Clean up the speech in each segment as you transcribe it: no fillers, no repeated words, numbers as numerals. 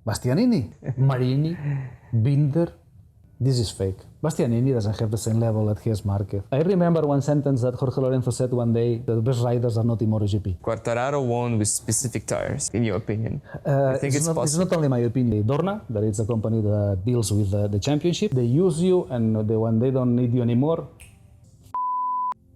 Bastianini, Marini, Binder. This is fake. Bastianini doesn't have the same level that he has Marquez. I remember one sentence that Jorge Lorenzo said one day: the best riders are not in MotoGP. Quartararo won with specific tires, in your opinion? I think it's possible. It's not only my opinion. Dorna, that is a company that deals with the championship, they use you, and when they don't need you anymore,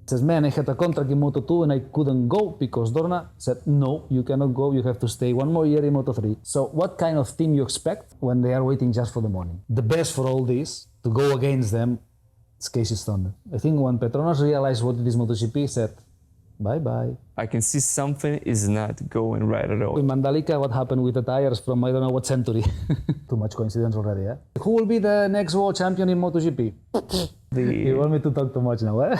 says, man, I had a contract in Moto2 and I couldn't go because Dorna said, no, you cannot go, you have to stay one more year in Moto3. So what kind of team you expect when they are waiting just for the money? The best for all this, to go against them, is Casey Stoner. I think when Petronas realized what it is MotoGP, said, bye-bye. I can see something is not going right at all. In Mandalika, what happened with the tires from I don't know what century? Too much coincidence already, eh? Who will be the next world champion in MotoGP? You want me to talk too much now, eh?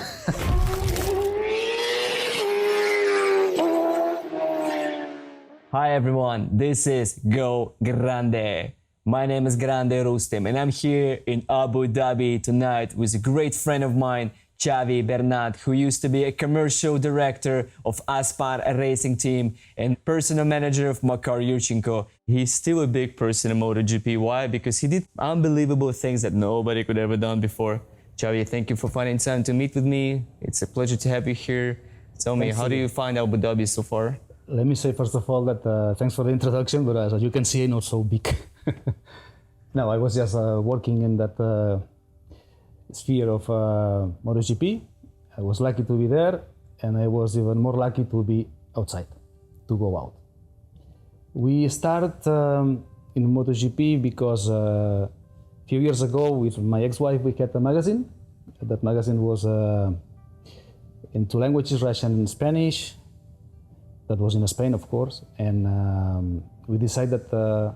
Hi everyone, this is Go Grande. My name is Grande Rustem and I'm here in Abu Dhabi tonight with a great friend of mine, Xavi Bernat, who used to be a commercial director of Aspar Racing Team and personal manager of Makar Yurchenko. He's still a big person in MotoGP. Why? Because he did unbelievable things that nobody could ever done before. Xavi, thank you for finding time to meet with me. It's a pleasure to have you here. Tell me, how do you find Abu Dhabi so far? Let me say first of all that thanks for the introduction, but as you can see, I'm not so big. No, I was just working in that sphere of MotoGP. I was lucky to be there, and I was even more lucky to be outside, to go out. We started in MotoGP because a few years ago with my ex-wife we had a magazine. That magazine was in two languages, Russian and Spanish. That was in Spain, of course, and we decided that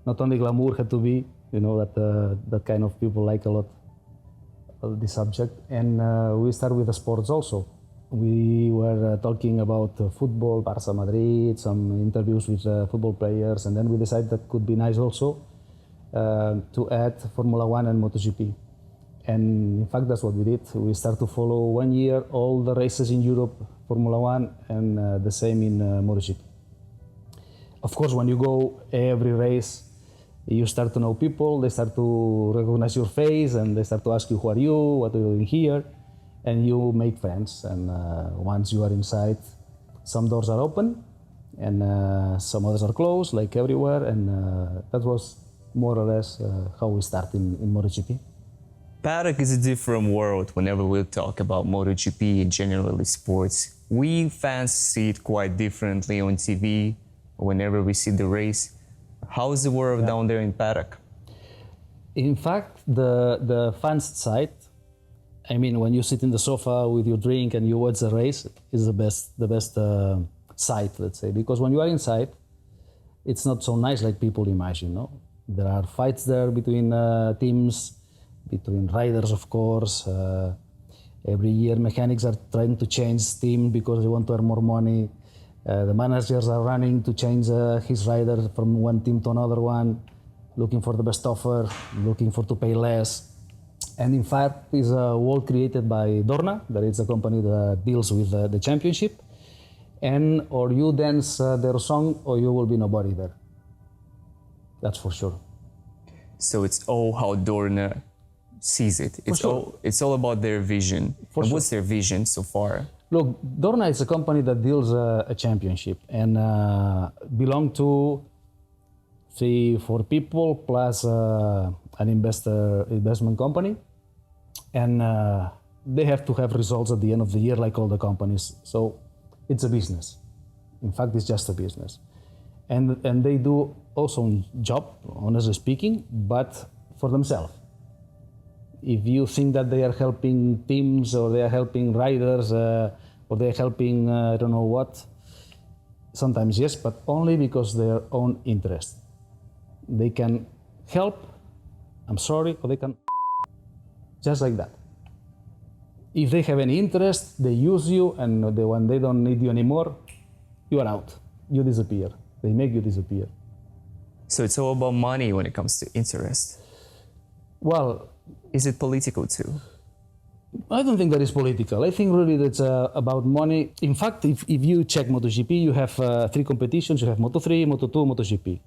not only glamour had to be, you know, that kind of people like a lot the subject, and we started with the sports also. We were talking about football, Barça, Madrid, some interviews with football players, and then we decided that could be nice also to add Formula One and MotoGP. And in fact, that's what we did. We started to follow 1 year all the races in Europe, Formula One, and the same in MotoGP. Of course, when you go every race, you start to know people, they start to recognize your face, and they start to ask you, who are you, what are you doing here? And you make friends, and once you are inside, some doors are open, and some others are closed, like everywhere, and that was more or less how we started in MotoGP. Paddock is a different world whenever we talk about MotoGP and generally sports. We fans see it quite differently on TV whenever we see the race. How is the world down there in Paddock? In fact, the fans side, I mean, when you sit in the sofa with your drink and you watch the race, is the best side, let's say, because when you are inside, it's not so nice like people imagine. No, there are fights there between teams, between riders, of course. Every year, mechanics are trying to change team because they want to earn more money. The managers are running to change his rider from one team to another one, looking for the best offer, looking for to pay less. And in fact, it's a world created by Dorna, that is a company that deals with the championship. And or you dance their song or you will be nobody there. That's for sure. So it's all how Dorna sees it. It's all about their vision. And what's their vision so far? Look, Dorna is a company that deals a championship and belong to 3-4 people plus an investment company, and they have to have results at the end of the year like all the companies. So it's a business. In fact, it's just a business, and they do also job, honestly speaking, but for themselves. If you think that they are helping teams or they are helping riders or they are helping I don't know what, sometimes yes, but only because their own interest. They can help, I'm sorry, or they can just like that. If they have any interest, they use you, and when they don't need you anymore, you are out. You disappear. They make you disappear. So it's all about money when it comes to interest. Well, is it political too? I don't think that is political. I think really that's about money. In fact, if you check MotoGP, you have 3 competitions. You have Moto3, Moto2, MotoGP.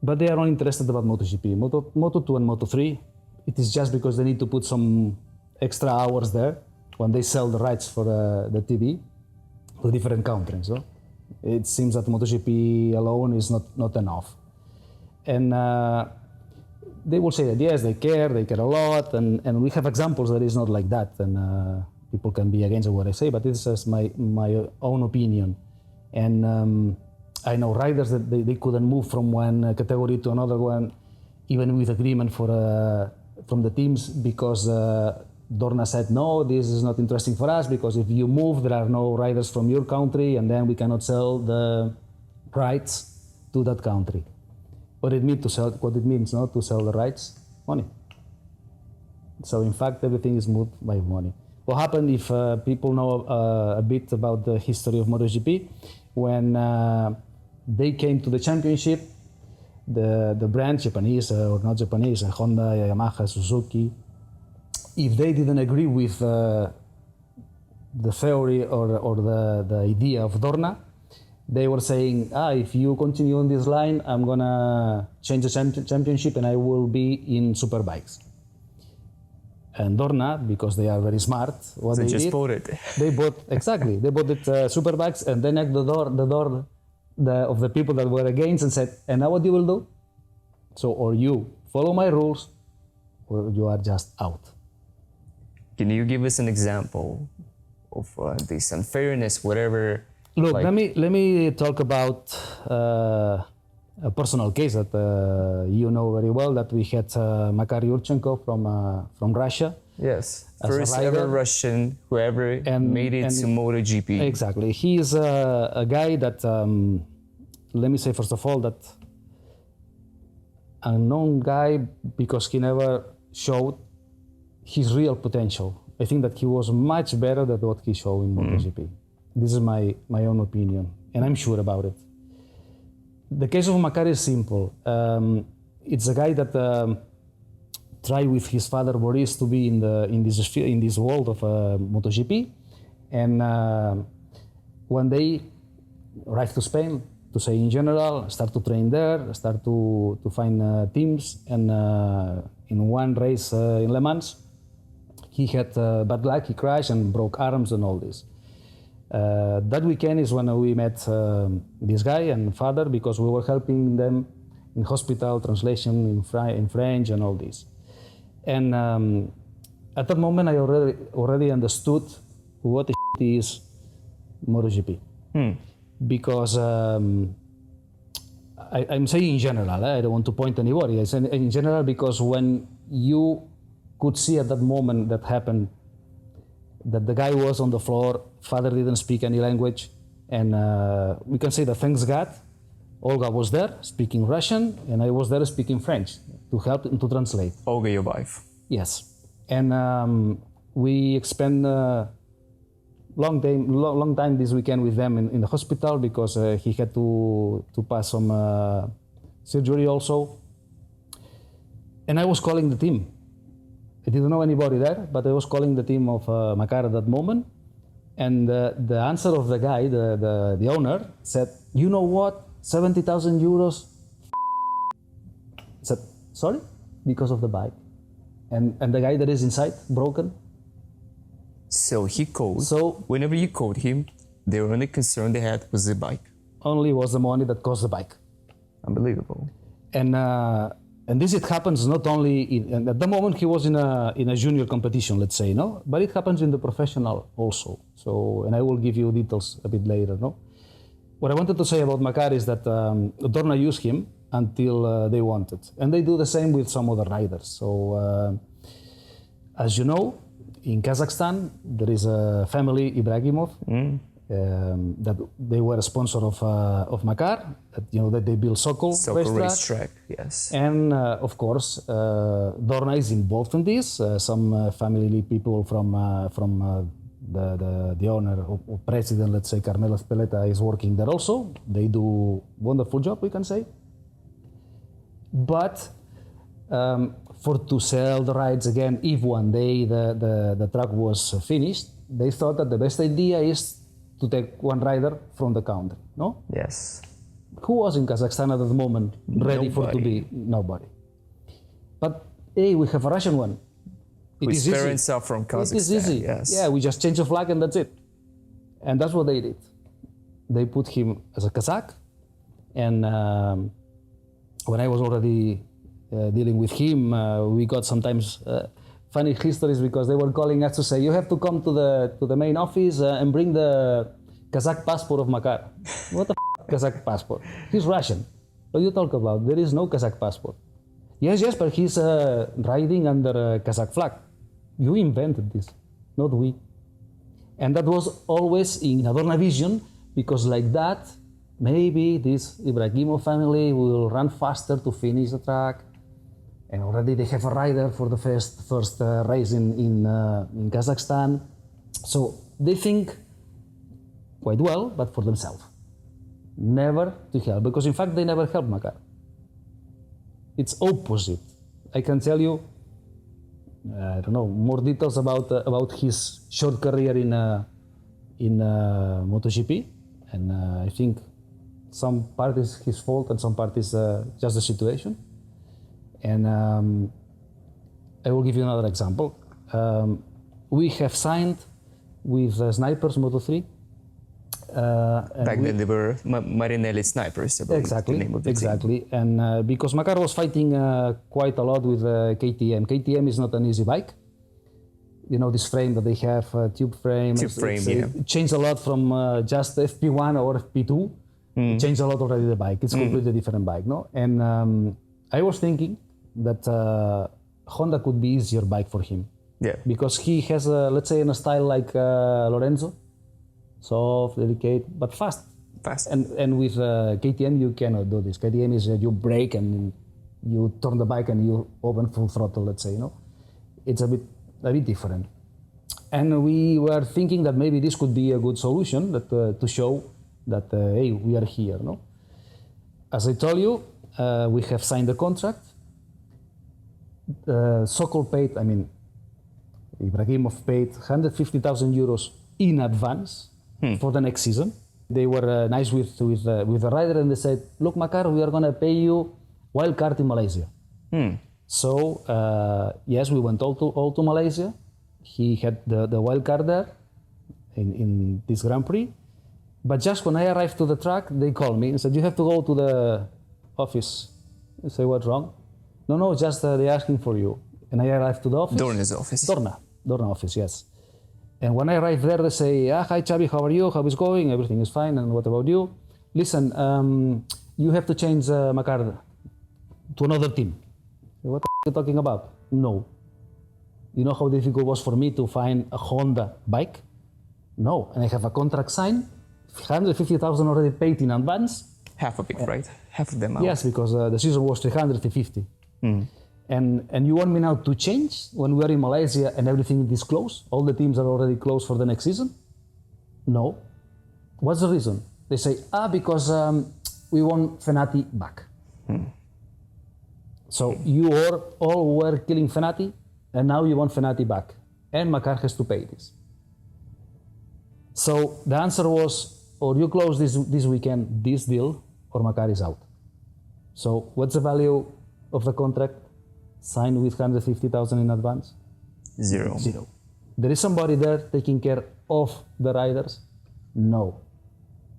but they are only interested about MotoGP. Moto2 and Moto3, it is just because they need to put some extra hours there when they sell the rights for the TV to different countries. So it seems that MotoGP alone is not enough. And they will say that yes, they care a lot, and we have examples that is not like that, and people can be against what I say, but this is my own opinion. And I know riders that they couldn't move from one category to another one, even with agreement from the teams, because Dorna said, no, this is not interesting for us, because if you move, there are no riders from your country, and then we cannot sell the rights to that country. What it means to sell the rights? Money. So in fact, everything is moved by money. What happened, if people know a bit about the history of MotoGP, when they came to the championship, the brands, Japanese or not Japanese, Honda, Yamaha, Suzuki, if they didn't agree with the theory or the idea of Dorna, they were saying, if you continue on this line, I'm gonna change the championship and I will be in superbikes. And Dorna, because they are very smart, They just bought it. They bought it superbikes, and they knocked the door of the people that were against and said, and now what you will do? So, or you follow my rules, or you are just out. Can you give us an example of this unfairness, whatever? Look, let me talk about a personal case that you know very well, that we had Makar Yurchenko from Russia. Yes, first ever Russian who ever made it to MotoGP. Exactly. He is a guy that, let me say first of all, that a known guy because he never showed his real potential. I think that he was much better than what he showed in MotoGP. This is my own opinion, and I'm sure about it. The case of Makar is simple. It's a guy that tried with his father Boris to be in this world of MotoGP, and one day arrived to Spain, to say in general, start to train there, start to find teams, and in one race in Le Mans, he had bad luck, he crashed and broke arms and all this. That weekend is when we met this guy and father, because we were helping them in hospital, translation in French and all this. And at that moment, I already understood what the shit is MotoGP. Because I'm saying in general, I don't want to point anybody. I say in general because when you could see at that moment that happened, that the guy was on the floor, father didn't speak any language, and we can say that thanks God, Olga was there speaking Russian, and I was there speaking French to help him to translate. Olga, your wife. Yes, and we spent long time this weekend with them in the hospital, because he had to pass some surgery also, and I was calling the team. I didn't know anybody there, but I was calling the team of Makar at that moment, and the answer of the guy, the owner, said, "You know what? 70,000 euros." I said, "Sorry?" Because of the bike, and the guy that is inside broken. So he called. So whenever you called him, the only concern they had was the bike. Only was the money that cost the bike. Unbelievable. And this, it happens not only at the moment he was in a junior competition, let's say, no, but it happens in the professional also. So, and I will give you details a bit later, no. What I wanted to say about Makar is that Dorna used him until they wanted, and they do the same with some other riders. So, as you know, in Kazakhstan there is a family, Ibrahimov, that they were a sponsor of Makar, that they built Sokol racetrack, yes. And of course, Dorna is involved in this. Some family people from the owner or president, let's say, Carmelo Speleta, is working there also. They do wonderful job, we can say. But to sell the rides again, if one day the track was finished, they thought that the best idea is to take one rider from the country, no? Yes. who was in Kazakhstan at the moment ready for to be nobody. But hey, we have a Russian one. His parents are from Kazakhstan. It is easy. Yes. Yeah, we just change the flag and that's it. And that's what they did. They put him as a Kazakh. And when I was already dealing with him, we got sometimes funny histories because they were calling us to say, you have to come to the main office and bring the Kazakh passport of Makar. What the Kazakh passport? He's Russian. What do you talk about? There is no Kazakh passport. Yes, but he's riding under a Kazakh flag. You invented this, not we. And that was always in a Dorna vision, because like that, maybe this Ibrahimov family will run faster to finish the track. And already they have a rider for the first race in Kazakhstan. So they think quite well, but for themselves. Never to help, because in fact they never helped Makar. It's opposite. I can tell you, I don't know, more details about his short career in MotoGP, and I think some part is his fault and some part is just the situation. And I will give you another example. We have signed with Snipers Moto3. Back then they were Marinelli Snipers, I believe, exactly, the name of the exactly. Team. And because Makar was fighting quite a lot with KTM. KTM is not an easy bike. You know, this frame that they have, tube frame. It changed a lot from just FP1 or FP2. It changed a lot already the bike. It's completely different bike, no? And I was thinking that Honda could be easier bike for him. Yeah. Because he has, let's say, a style like Lorenzo. Soft, delicate, but fast. And with KTM, you cannot do this. KTM is you brake and you turn the bike and you open full throttle, let's say, you know. It's a bit different. And we were thinking that maybe this could be a good solution that, to show that, hey, we are here, no? As I told you, we have signed the contract. Sokol paid, Ibrahimov paid 150,000 euros in advance for the next season. They were nice with the rider, and they said, look, Makar, we are going to pay you wild card in Malaysia. So, yes, we went all to Malaysia. He had the wild card there in this Grand Prix. But just when I arrived to the track, they called me and said, you have to go to the office. I say, what's wrong? No, just they're asking for you. And I arrived to the office. Dorna's office. Dorna office, yes. And when I arrived there, they say, hi Xavi, how are you? How is it going? Everything is fine. And what about you? Listen, you have to change Makar to another team. What are you talking about? No. You know how difficult it was for me to find a Honda bike? No. And I have a contract signed, 150,000 already paid in advance. Half of it, right? Half of them out. Yes, because the season was 350. And you want me now to change when we're in Malaysia and everything is closed? All the teams are already closed for the next season? No. What's the reason? They say, because we want Fenati back. So you all were killing Fenati, and now you want Fenati back. And Makar has to pay this. So the answer was, or you close this weekend, this deal, or Makar is out. So what's the value of the contract signed with 150,000 in advance? Zero. There is somebody there taking care of the riders? No.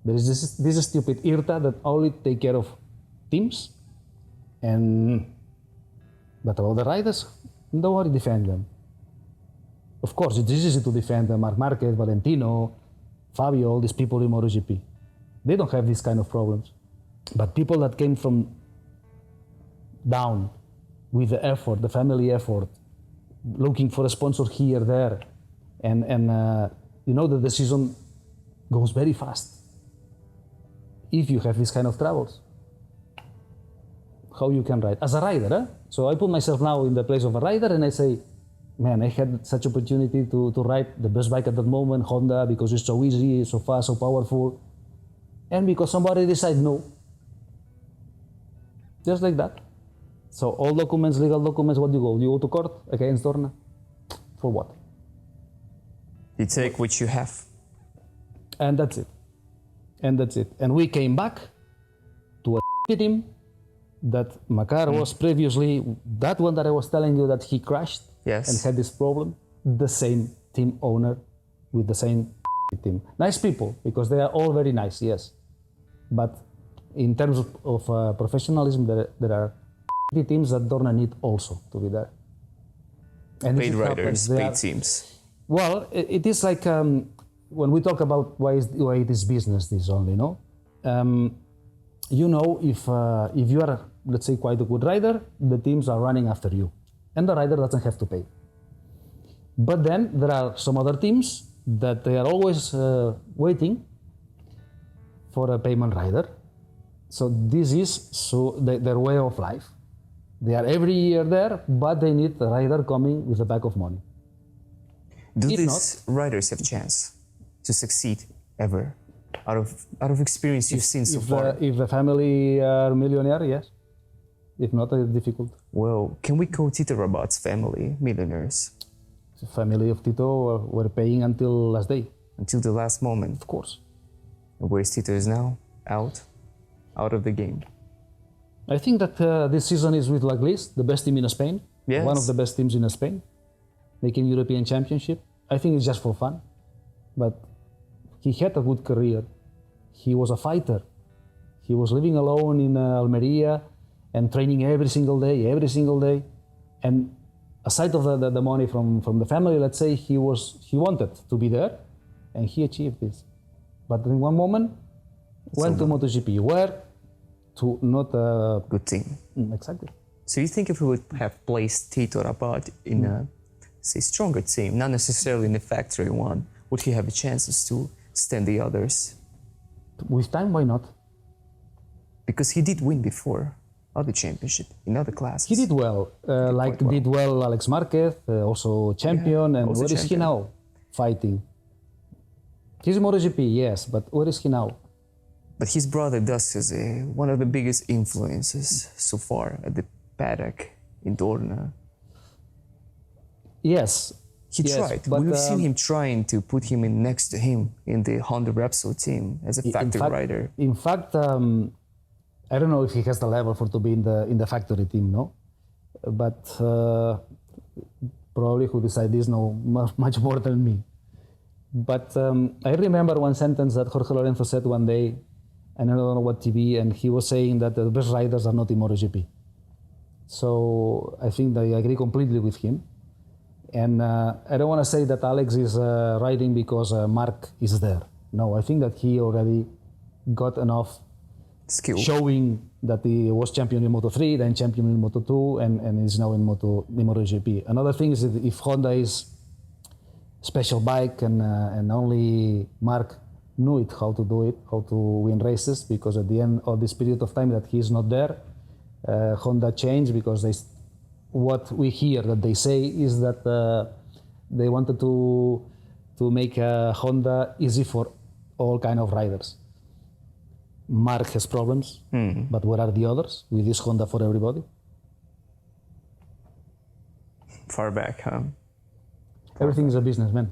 There is this stupid IRTA that only take care of teams, but about the riders, nobody defend them. Of course, it's easy to defend Marc Marquez, Valentino, Fabio, all these people in MotoGP. They don't have these kind of problems. But people that came from down with the effort, the family effort, looking for a sponsor here, there, and you know that the season goes very fast. If you have this kind of troubles, how you can ride? As a rider, So I put myself now in the place of a rider and I say, man, I had such opportunity to ride the best bike at that moment, Honda, because it's so easy, so fast, so powerful. And because somebody decided no. Just like that. So all documents, legal documents, what do you go? You go to court against Dorna? For what? You take what you have. And that's it. And we came back team that Makar was previously, that one that I was telling you that he crashed Yes. and had this problem, the same team owner with the same team. Nice people, because they are all very nice, yes. But in terms of professionalism, there are teams that Dorna need also to be there. And Paid if it riders, happens, they paid are- teams. Well, it is like when we talk about why it is business, this only, no? You know, if you are, let's say, quite a good rider, the teams are running after you, and the rider doesn't have to pay. But then there are some other teams that they are always waiting for a payment rider. So this is their way of life. They are every year there, but they need a rider coming with a bag of money. Do If these riders have chance to succeed ever? Out of experience you've seen so far. If the family are millionaire, yes. If not, it's difficult. Well, can we call Tito Rabat's family millionaires The family of Tito were paying until last day, until the last moment? of course. Where's Tito is now? Out of the game. I think that this season is with Laglis, the best team in Spain. Yes. One of the best teams in Spain, making European Championship. I think it's just for fun, but he had a good career. He was a fighter. He was living alone in Almeria and training every single day. And aside of the money from the family, let's say, he wanted to be there, and he achieved this. But in one moment, went to MotoGP, where to not Good team. exactly. So you think if we would have placed Tito Rabat in a, say, stronger team, not necessarily in the factory one, would he have a chances to stand the others? With time, why not? Because he did win before other championship in other classes. He did well, did well Alex Marquez, also champion, and also where is he champion. now? Fighting. He's in MotoGP, yes, but where is he now? But his brother Dust is one of the biggest influences so far at the paddock in Dorna. Yes. He yes, tried. but, We've seen him trying to put him in next to him in the Honda Repsol team as a factory rider. In fact, I don't know if he has the level for to be in the factory team, no? But probably who decide this know much more than me. But I remember one sentence that Jorge Lorenzo said one day, and I don't know what TV, and he was saying that the best riders are not in MotoGP. So I think that I agree completely with him. And I don't want to say that Alex is riding because Marc is there. No, I think that he already got enough Skill. showing that he was champion in Moto3, then champion in Moto2, and is now in MotoGP. Another thing is that if Honda is special bike and only Marc knew it, how to do it, how to win races, because at the end of this period of time that he's not there, Honda changed because what we hear that they say is that they wanted to make Honda easy for all kind of riders. Marc has problems, but where are the others with this Honda for everybody? Far back, huh? Everything is a business, man.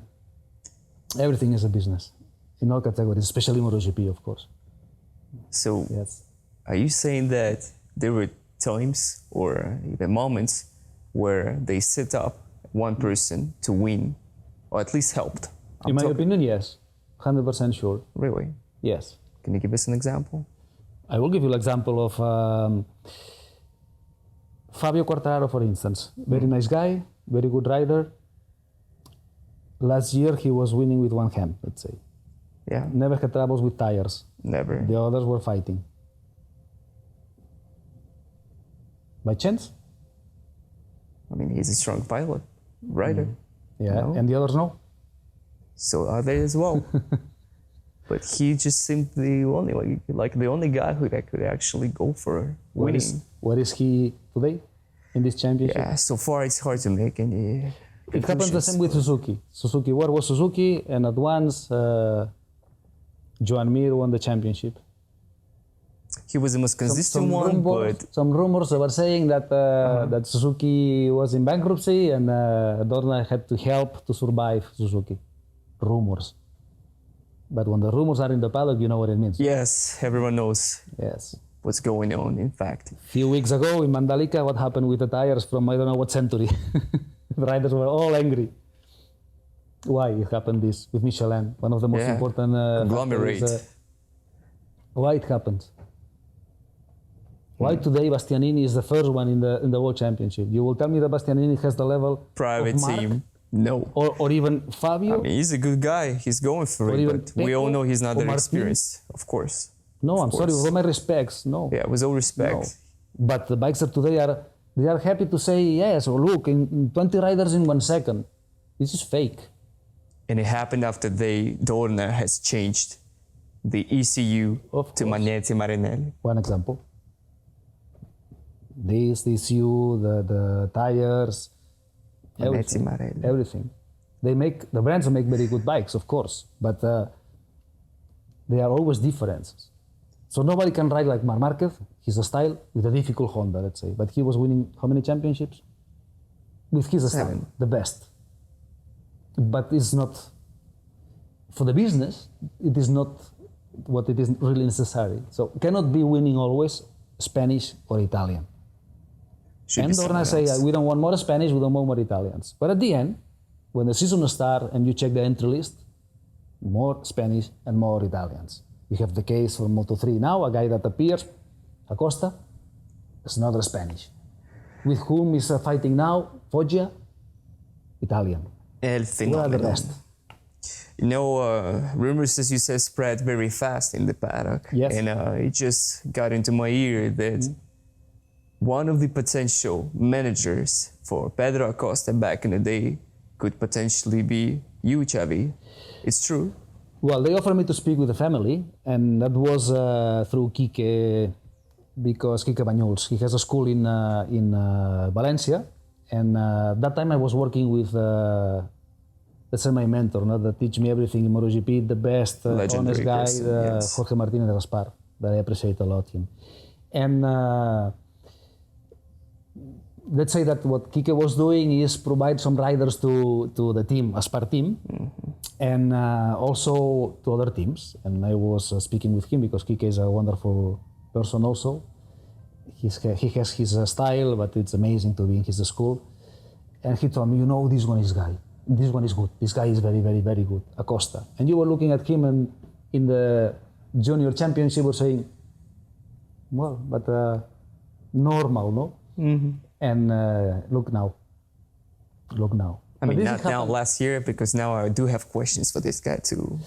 Everything is a business in all categories, especially MotoGP, of course. So Yes. are you saying that there were times or even moments where they set up one person to win, or at least helped? In my opinion, yes. 100% sure. Really? Yes. Can you give us an example? I will give you an example of Fabio Quartararo, for instance. Very nice guy, very good rider. Last year he was winning with one hand, let's say. Yeah, Never had troubles with tires. never. The others were fighting. By chance? I mean, he's a strong pilot, rider. Yeah. No. And the others no? So are they as well. But he just seemed the only, like the only guy who could actually go for winning. Where is he today in this championship? Yeah, so far it's hard to make any It happens the conclusions. same with Suzuki. Suzuki, where was Suzuki? And at once, Joan Mir won the championship. He was the most consistent one, but some rumors were saying that that Suzuki was in bankruptcy and Dorna had to help to survive Suzuki. Rumors. But when the rumors are in the paddock, you know what it means. yes, everyone knows Yes. what's going on, in fact. Few weeks ago in Mandalika, what happened with the tires from I don't know what century? The riders were all angry. Why it happened this with Michelin, one of the most important conglomerate. factors, why it happened? Why today Bastianini is the first one in the World Championship? You will tell me that Bastianini has the level Private of Marc, team. No. or even Fabio? I mean, he's a good guy. He's going for it, but we all know he's not that experienced, of course. No, I'm sorry, with all my respects, no. Yeah, with all respect. No. But the bikers today they are happy to say, yes, or look, in 20 riders in 1 second. This is fake. And it happened after Dorna has changed the ECU to Magneti Marinelli. One example. This ECU, the tires, everything. The brands make very good bikes, of course, but there are always differences. So nobody can ride like Marc Marquez, his style, with a difficult Honda, let's say. But he was winning how many championships? With his style, the best. But it's not, for the business, it is not what it is really necessary. So cannot be winning always Spanish or Italian. And Dorna say, we don't want more Spanish, we don't want more Italians. But at the end, when the season starts and you check the entry list, more Spanish and more Italians. We have the case for Moto3 now, a guy that appears, Acosta, is another Spanish. With whom is fighting now, Foggia, Italian. El Who are the best? You know, rumors, as you said, spread very fast in the paddock. Yes. And it just got into my ear that one of the potential managers for Pedro Acosta back in the day could potentially be you, Xavi. It's true? Well, they offered me to speak with the family, and that was through Quique, because Quique Bañols. He has a school in Valencia, and that time I was working with, let's say, my mentor, that teach me everything in MotoGP, the best, honest guy, Jorge Martin Aspar, that I appreciate a lot him. And let's say that what Quique was doing is provide some riders to the team, Aspar team, and also to other teams. And I was speaking with him because Quique is a wonderful person also. He has his style, but it's amazing to be in his school. And he told me, this one is guy. This one is good. This guy is very, very, very good, Acosta. And you were looking at him, and in the junior championship were saying, well, but normal, no? Mm-hmm. And look now. I mean, not now, last year, because now I do have questions for this guy too.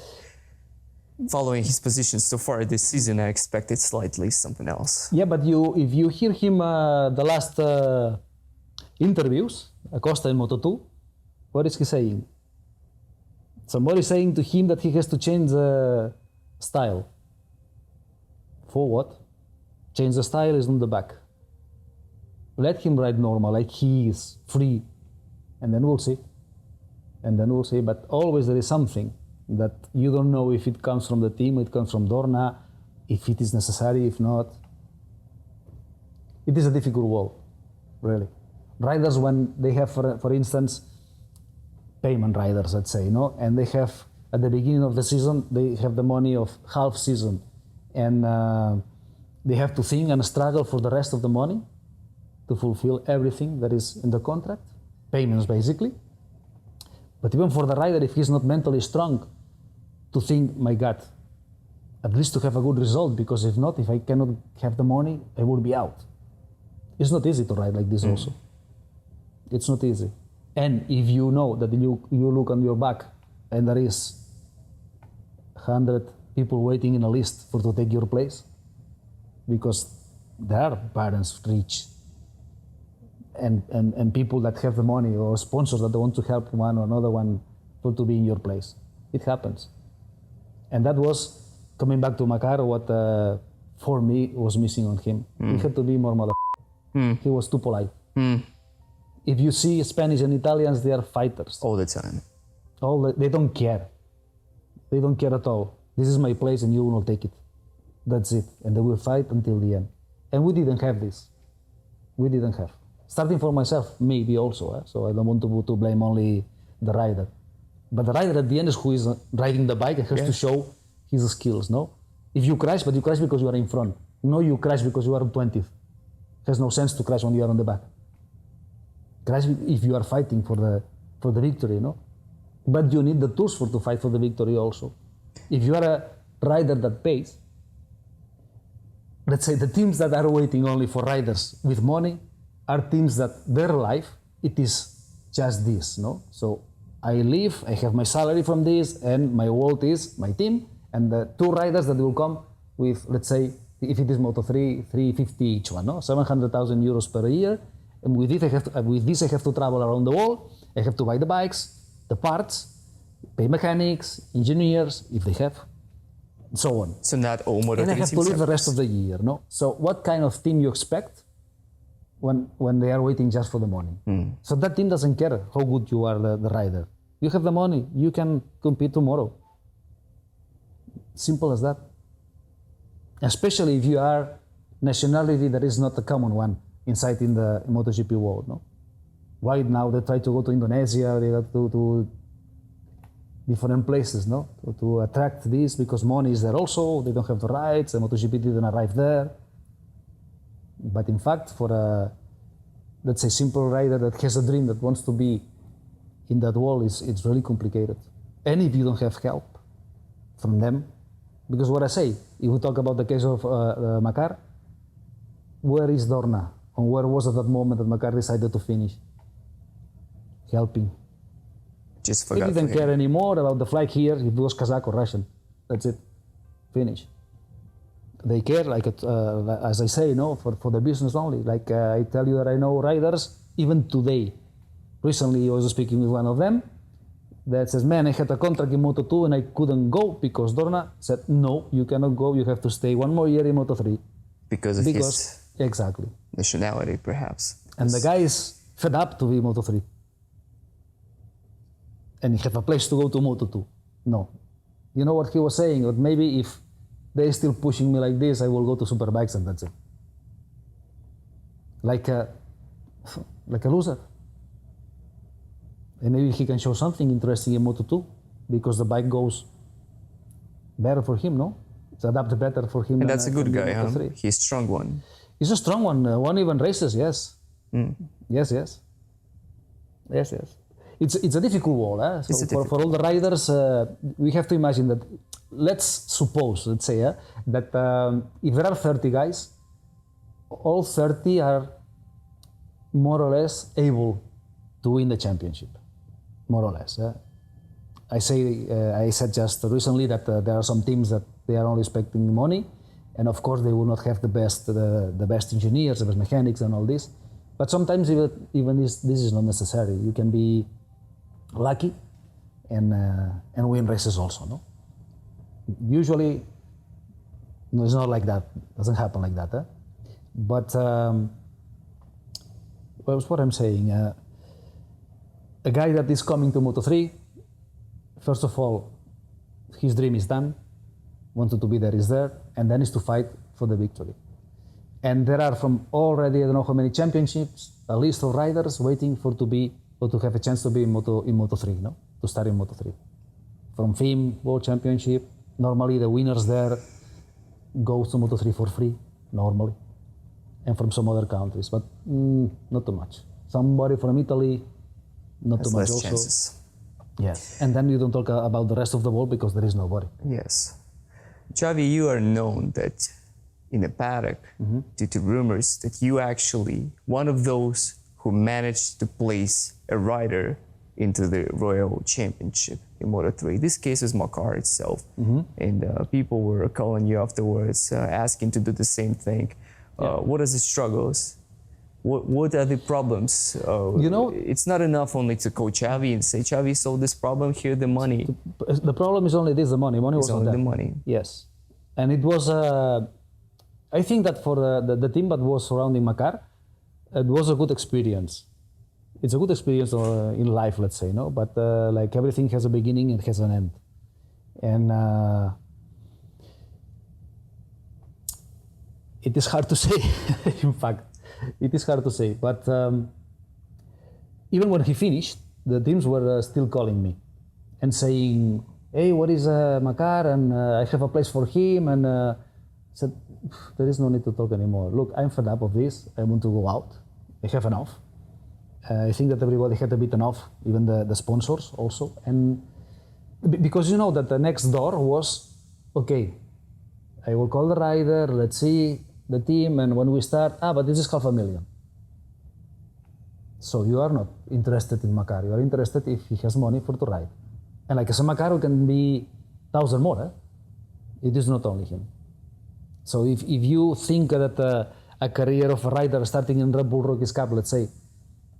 Following his position so far this season, I expected slightly something else. Yeah, but if you hear him the last interviews, Acosta in Moto2, what is he saying? Somebody saying to him that he has to change the style. For what? Change the style is on the back. Let him ride normal, like he is, free, and then we'll see. But always there is something that you don't know if it comes from the team, it comes from Dorna, if it is necessary, if not. It is a difficult world, really. Riders, when they have, for instance, payment riders, let's say, and they have, at the beginning of the season, they have the money of half season, and they have to think and struggle for the rest of the money to fulfill everything that is in the contract, payments basically. But even for the rider, if he's not mentally strong, to think, my God, at least to have a good result, because if not, if I cannot have the money, I will be out. It's not easy to ride like this also. It's not easy. And if you know that you look on your back and there is 100 people waiting in a list to take your place, because there are parents rich, and people that have the money, or sponsors that want to help one or another one to be in your place. It happens. And that was, coming back to Makar, what for me was missing on him. He had to be more He was too polite. If you see Spanish and Italians, they are fighters. All the time. They don't care. They don't care at all. This is my place and you will not take it. That's it. And they will fight until the end. And we didn't have this. We didn't have. Starting for myself, maybe also. So I don't want to blame only the rider. But the rider at the end is who is riding the bike and has to show his skills, no? If you crash, but you crash because you are in front. No, you crash because you are 20th. Has no sense to crash when you are on the back. Crash if you are fighting for the victory, no? But you need the tools to fight for the victory also. If you are a rider that pays, let's say the teams that are waiting only for riders with money are teams that their life, it is just this, no? So I live, I have my salary from this, and my world is my team, and the two riders that will come with, let's say, if it is Moto3, 350 each one, no? 700,000 euros per year, and with this I have to travel around the world, I have to buy the bikes, the parts, pay mechanics, engineers, if they have, so on. So not all Moto3 And I have to live the rest of the year, no? So what kind of team you expect when they are waiting just for the money? So that team doesn't care how good you are, the rider. You have the money, you can compete tomorrow. Simple as that. Especially if you are nationality that is not a common one inside in the MotoGP world, no? Why now they try to go to Indonesia, they go to different places, no? To attract this, because money is there also, they don't have the rights, the MotoGP didn't arrive there. But in fact, for a, let's say, simple rider that has a dream that wants to be in that world, it's really complicated. And if you don't have help from them, because what I say, if we talk about the case of Makar, where is Dorna? And where was at that moment that Makar decided to finish? Helping. Just forgot. He didn't care anymore about the flag here, if it was Kazakh or Russian. That's it. Finish. They care, like as I say, no, for the business only. Like I tell you that I know riders, even today. Recently I was speaking with one of them that says, man, I had a contract in Moto2 and I couldn't go because Dorna said, no, you cannot go, you have to stay one more year in Moto3. Because of his exactly. nationality, perhaps. And the guy is fed up to be Moto3. And he have a place to go to Moto2. No. You know what he was saying? That maybe if they're still pushing me like this, I will go to Superbikes and that's it. Like a loser. And maybe he can show something interesting in Moto2 because the bike goes better for him, no? It's adapted better for him. And that's a good guy, huh? Moto3. He's a strong one. He's a strong one. Won even races, yes. Yes. It's a difficult wall. So for all the riders, we have to imagine that, let's say, that if there are 30 guys, all 30 are more or less able to win the championship, more or less. I said just recently that there are some teams that they are only expecting money, and of course they will not have the best engineers, the best mechanics, and all this. But sometimes even this is not necessary. You can be lucky and win races also, no? Usually, no, it's not like that. It doesn't happen like that. But what I'm saying, a guy that is coming to Moto3, first of all, his dream is done, wanted to be there is there, and then is to fight for the victory. And there are from already, I don't know how many championships, a list of riders waiting to have a chance to be in Moto3, no? To start in Moto3. From FIM, World Championship, normally the winners there go to Moto3 for free, normally. And from some other countries, but not too much. Somebody from Italy, not too much also. Chances. Yes, and then you don't talk about the rest of the world because there is nobody. Yes. Xavi, you are known that in the paddock, due to rumors, that you actually one of those who managed to place a rider into the Royal Championship in Moto3. This case is Makar itself, and people were calling you afterwards, asking to do the same thing. What are the struggles? What are the problems? It's not enough only to coach Xavi and say, Xavi solved this problem, here the money. The problem is only this, the money. Money was only not the there. money. Yes. And it was, I think that for the team that was surrounding Makar, it was a good experience. It's a good experience in life, let's say, no? But like everything has a beginning and has an end. And it is hard to say, in fact. It is hard to say. But even when he finished, the teams were still calling me and saying, hey, what is Makar? And I have a place for him. And I said, there is no need to talk anymore. Look, I'm fed up of this. I want to go out. I have enough. I think that everybody had a bit enough, even the sponsors also. And because you know that the next door was, okay, I will call the rider, let's see the team, and when we start, but this is $500,000. So you are not interested in Makar, you are interested if he has money for to ride. And like I said, Makar can be 1,000 more, It is not only him. So if you think that a career of a rider starting in Red Bull Rookies Cup, let's say,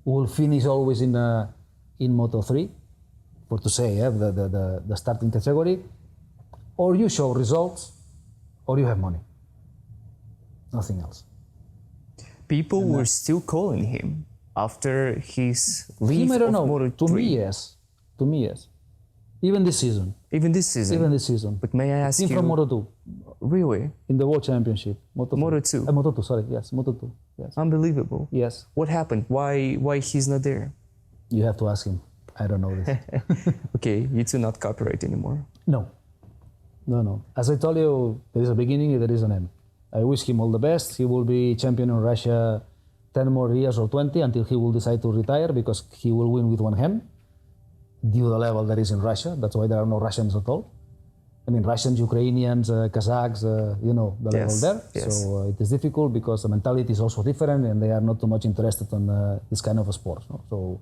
will finish always in Moto3, for to say, the starting category, or you show results, or you have money. Nothing else. People were still calling him after his leave I don't of know. Moto3. To me, yes. Even this season. Even this season. But may I ask Team you? from Moto2. Really? In the World Championship. Moto2. Moto2, sorry. Yes, Moto2. Yes. Unbelievable. Yes. What happened? Why he's not there? You have to ask him. I don't know this. Okay, you two not copyright anymore. No. As I told you, there is a beginning, there is an end. I wish him all the best. He will be champion in Russia 10 more years or 20 until he will decide to retire, because he will win with one hand due to the level that is in Russia. That's why there are no Russians at all. I mean, Russians, Ukrainians, Kazakhs, the level there. Yes. So it is difficult because the mentality is also different and they are not too much interested in this kind of a sport. No? So,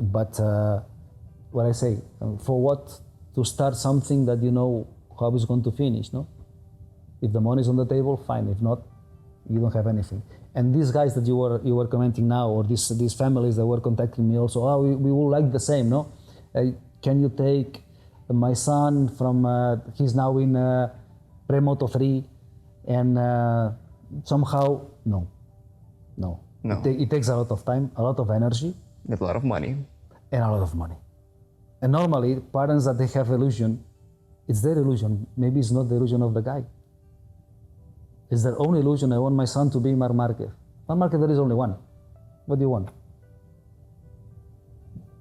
but what I say, for what to start something that you know how it's going to finish, no? If the money is on the table, fine. If not, you don't have anything. And these guys that you were commenting now, or these families that were contacting me also, we will like the same, no? Can you take my son from, he's now in pre-Moto 3, and somehow, no. It takes a lot of time, a lot of energy. With a lot of money. And a lot of money. And normally, parents that they have illusion, it's their illusion. Maybe it's not the illusion of the guy. It's their own illusion. I want my son to be Marc Marquez. Marc Marquez, there is only one. What do you want?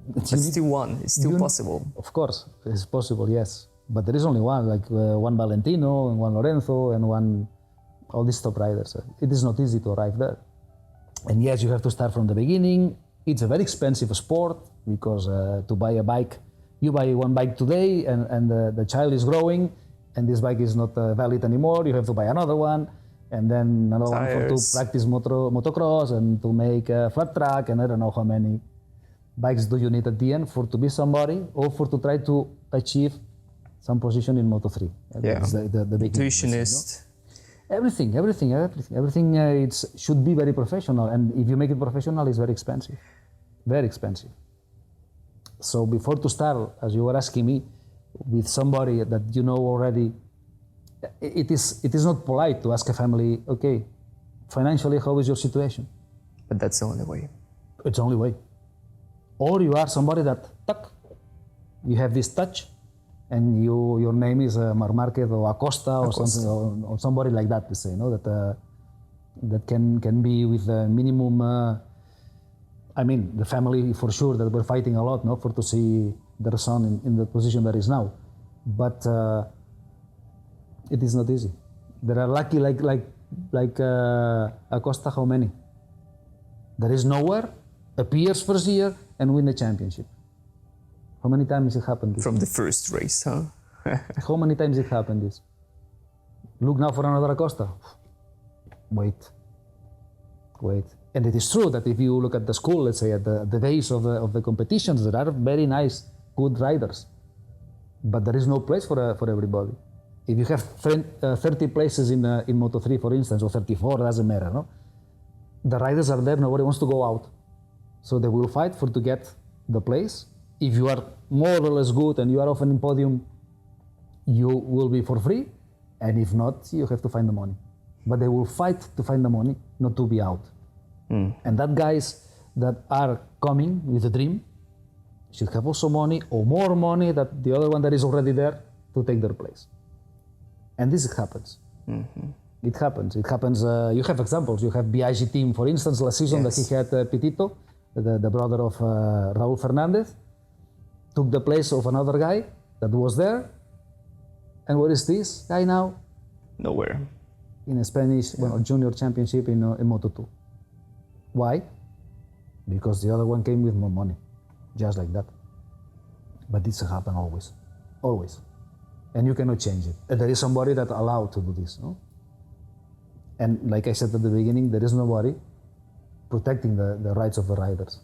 But still one. It's still possible. Of course, it's possible, yes. But there is only one, like one Valentino, and one Lorenzo, and one, all these top riders. It is not easy to arrive there. And yes, you have to start from the beginning. It's a very expensive sport, because to buy a bike, you buy one bike today, and the child is growing, and this bike is not valid anymore. You have to buy another one, and then another one to practice motocross and to make a flat track, and I don't know how many bikes do you need at the end for to be somebody, or for to try to achieve some position in Moto3. That's the big nutritionist. Everything. It should be very professional, and if you make it professional, it's very expensive. Very expensive. So before to start, as you were asking me, with somebody that you know already, it is not polite to ask a family, okay, financially, how is your situation? But that's the only way. It's the only way. Or you are somebody that, you have this touch, and your name is Marc Marquez or Acosta or something, or somebody like that, to say, that can be with a minimum. I mean, the family for sure that were fighting a lot, for to see their son in the position that is now, but it is not easy. There are lucky like Acosta. How many? There is nowhere, appears first year and win the championship. How many times it happened? From the first race, huh? How many times it happened? This. Look now for another Acosta. Wait. And it is true that if you look at the school, let's say at the days of the competitions, there are very nice, good riders, but there is no place for everybody. If you have 30 places in Moto3, for instance, or 34, doesn't matter, no? The riders are there, nobody wants to go out. So they will fight to get the place. If you are more or less good and you are often in podium, you will be for free. And if not, you have to find the money. But they will fight to find the money, not to be out. And that guys that are coming with a dream should have also money, or more money than the other one that is already there, to take their place. And this happens. It happens. You have examples. You have BIG team, for instance, last season that he had Tito, the brother of Raul Fernandez, took the place of another guy that was there. And where is this guy now? Nowhere. in a Spanish junior championship in Moto2. Why? Because the other one came with more money, just like that. But this happens always, always. And you cannot change it. And there is somebody that allowed to do this, no? And like I said at the beginning, there is nobody protecting the rights of the riders.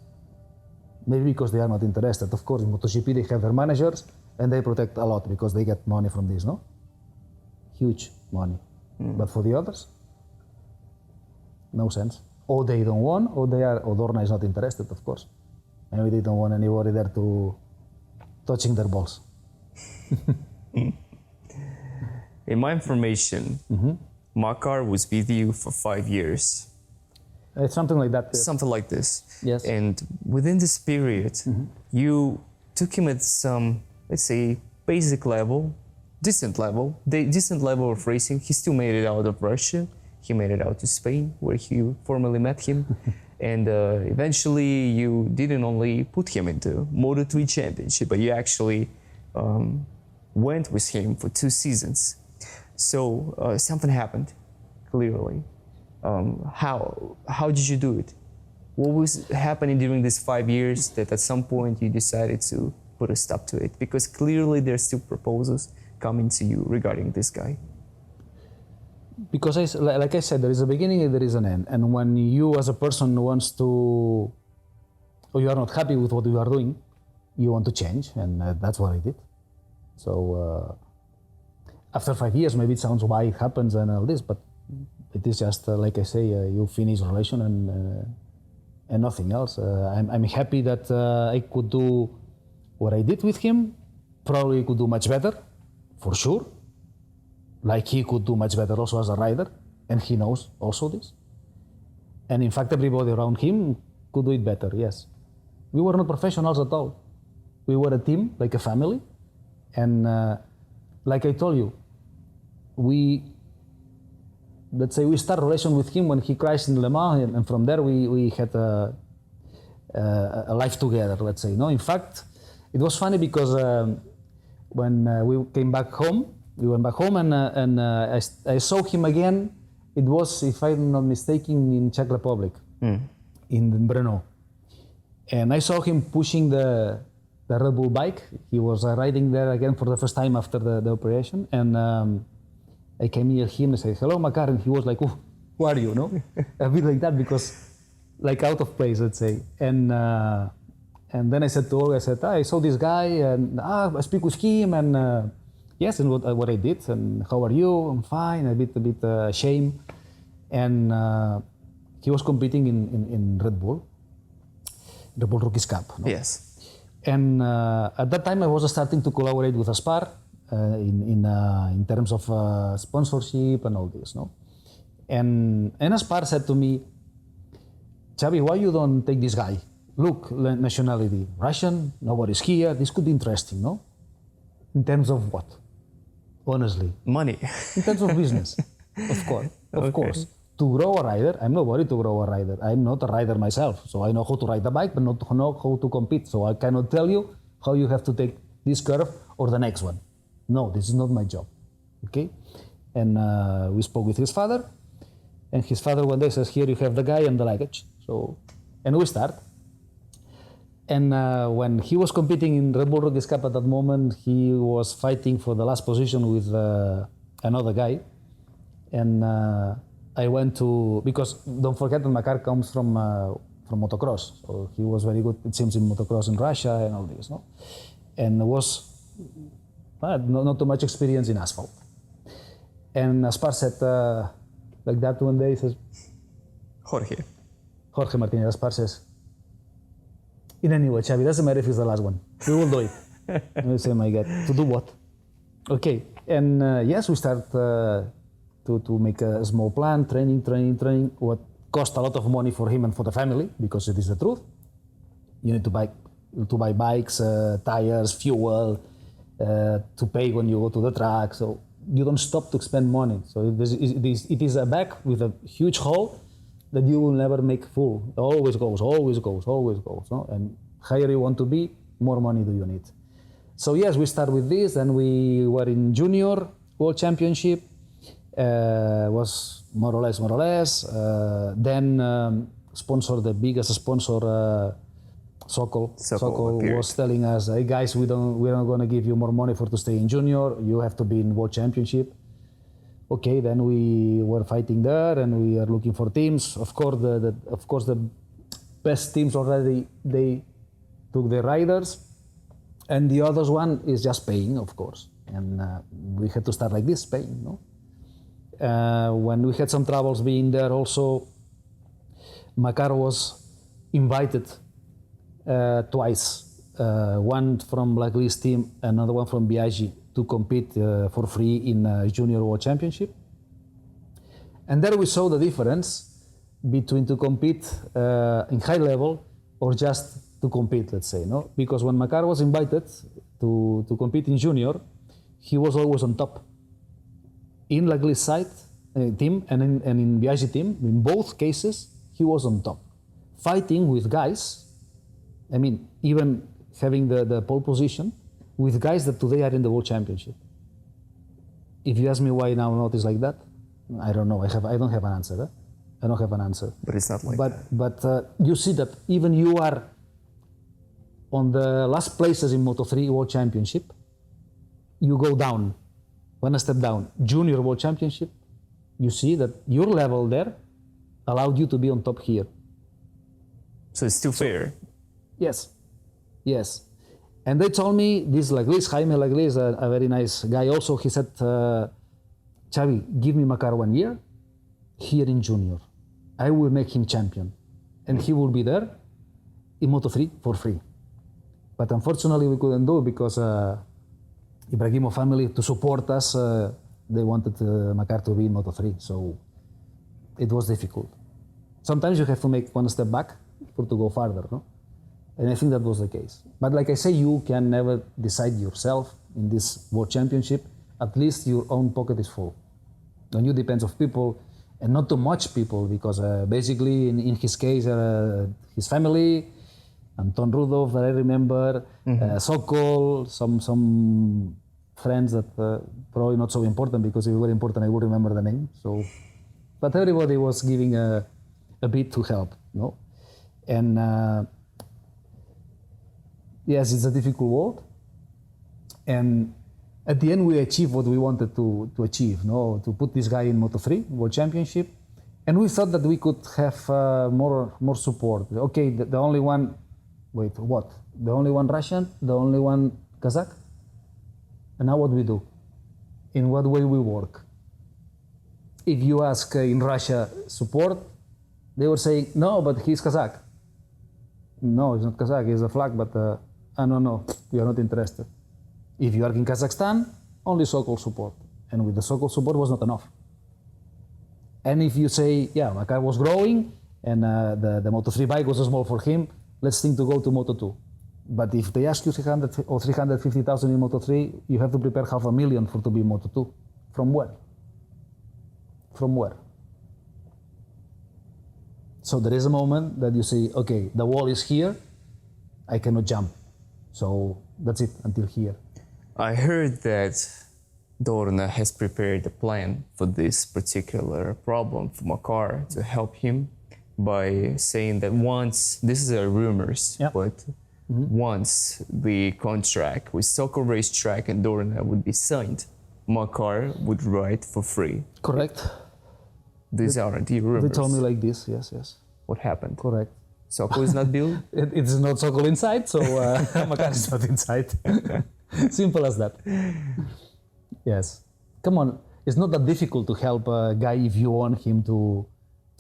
Maybe because they are not interested. Of course, in MotoGP they have their managers and they protect a lot because they get money from this, no? Huge money. But for the others, no sense. Or they don't want, or Dorna is not interested, of course. Maybe they don't want anybody there to touching their balls. In my information, Makar was with you for 5 years. It's something like that. Something like this. Yes. And within this period, you took him at some, let's say, basic level, decent level of racing. He still made it out of Russia. He made it out to Spain, where you formerly met him. And eventually you didn't only put him into Moto3 Championship, but you actually went with him for 2 seasons. So something happened, clearly. How did you do it? What was happening during these 5 years that at some point you decided to put a stop to it? Because clearly there's still proposals coming to you regarding this guy. Because like I said, there is a beginning and there is an end. And when you as a person wants to, or you are not happy with what you are doing, you want to change, and that's what I did. So after 5 years, maybe it sounds why it happens and all this, but it is just like I say, you finish a relation and nothing else. I'm happy that I could do what I did with him. Probably could do much better, for sure. Like he could do much better also as a rider, and he knows also this. And in fact, everybody around him could do it better, yes. We were not professionals at all. We were a team, like a family. And like I told you, let's say we start a relation with him when he crashed in Le Mans, and from there we had a life together, let's say. No, in fact, it was funny because when we came back home, we went back home and I saw him again. It was, if I'm not mistaken, in Czech Republic, in Brno. And I saw him pushing the Red Bull bike. He was riding there again for the first time after the operation. And I came near him and said, "Hello, Makar." And he was like, "Oh, who are you?" No? A bit like that, because like out of place, let's say. And then I said to Olga, I said, "I saw this guy and I speak with him and yes, and what I did, and how are you?" "I'm fine," a bit ashamed. And he was competing in Red Bull Rookies Cup. No? Yes. And at that time I was starting to collaborate with Aspar in terms of sponsorship and all this. No? And Aspar said to me, "Xavi, why you don't take this guy? Look, nationality, Russian, nobody's here, this could be interesting, no?" In terms of what? Honestly. Money. In terms of business, of course. Of course. To grow a rider, I'm nobody to grow a rider. I'm not a rider myself. So I know how to ride the bike, but not to know how to compete. So I cannot tell you how you have to take this curve or the next one. No, this is not my job. Okay? And we spoke with his father. And his father one day says, "Here you have the guy and the luggage." So, and we start. And when he was competing in Red Bull Rookies Cup at that moment, he was fighting for the last position with another guy. And I went to, because don't forget that Makar comes from motocross. So he was very good, it seems, in motocross in Russia and all this, no? And was not too much experience in asphalt. And Aspar said, like that one day, he says, Jorge Martin Aspar says, "In any way, Xavi, doesn't matter if it's the last one. We will do it." And I say, "My God, to do what?" Okay, and yes, we start to make a small plan, training, what cost a lot of money for him and for the family, because it is the truth. You need to buy bikes, tires, fuel, to pay when you go to the track. So you don't stop to spend money. So it is a bag with a huge hole that you will never make full. It always goes. No? And higher you want to be, more money do you need. So yes, we start with this, and we were in Junior World Championship, Was more or less. Then sponsor, the biggest sponsor, Sokol. Sokol appeared. was telling us, "Hey guys, we're not going to give you more money to stay in junior. You have to be in World Championship." Okay, then we were fighting there, and we are looking for teams. Of course, the best teams already they took the riders, and the others one is just paying, of course. And we had to start like this, paying, no? When we had some troubles being there, also, Makar was invited twice, one from Blacklist team, another one from Biaggi, to compete for free in Junior World Championship. And there we saw the difference between to compete in high level or just to compete, let's say, no? Because when Makar was invited to compete in Junior, he was always on top. In Blacklist side team and in Biaggi team, in both cases, he was on top. Fighting with guys, I mean, even having the pole position, with guys that today are in the World Championship. If you ask me why now not is like that, I don't know. I don't have an answer. I don't have an answer. But it's not like that. But you see that even you are on the last places in Moto3 World Championship, you go down, one step down. Junior World Championship, you see that your level there allowed you to be on top here. So it's still fair. Yes. And they told me this Jaime Laglis is a very nice guy. Also, he said, Xavi, give me Makar 1 year here in Junior. I will make him champion. And he will be there in Moto3 for free. But unfortunately, we couldn't do it because Ibrahimov family, to support us, they wanted Makar to be in Moto3. So it was difficult. Sometimes you have to make one step back to go farther, no? And I think that was the case. But like I say, you can never decide yourself in this World Championship. At least your own pocket is full. And you depends of people, and not too much people, because basically in his case, his family, Anton Rudolf, that I remember, Sokol, some friends that probably not so important, because if they were important, I would remember the name. So, but everybody was giving a bit to help, no? And yes, it's a difficult world. And at the end, we achieved what we wanted to achieve, no? To put this guy in Moto3 World Championship. And we thought that we could have more support. Okay, the only one, wait, what? The only one Russian, the only one Kazakh? And now what we do? In what way we work? If you ask in Russia support, they were saying, no, but he's Kazakh. No, he's not Kazakh, he's a flag, but no, we are not interested. If you are in Kazakhstan, only Sokol support. And with the Sokol support was not enough. And if you say, yeah, Makar was growing, and the Moto3 bike was small for him, let's think to go to Moto2. But if they ask you 300 or 350,000 in Moto3, you have to prepare $500,000 to be in Moto2. From where? From where? So there is a moment that you say, okay, the wall is here, I cannot jump. So that's it until here. I heard that Dorna has prepared a plan for this particular problem for Makar to help him by saying that once, this is rumors, but once the contract with Sokol Racetrack and Dorna would be signed, Makar would ride for free. Correct. These aren't the rumors. They told me like this, yes. What happened? Correct. Sokol is not built? It's not Sokol inside, so Makar is not inside. Simple as that. Yes. Come on, it's not that difficult to help a guy if you want him to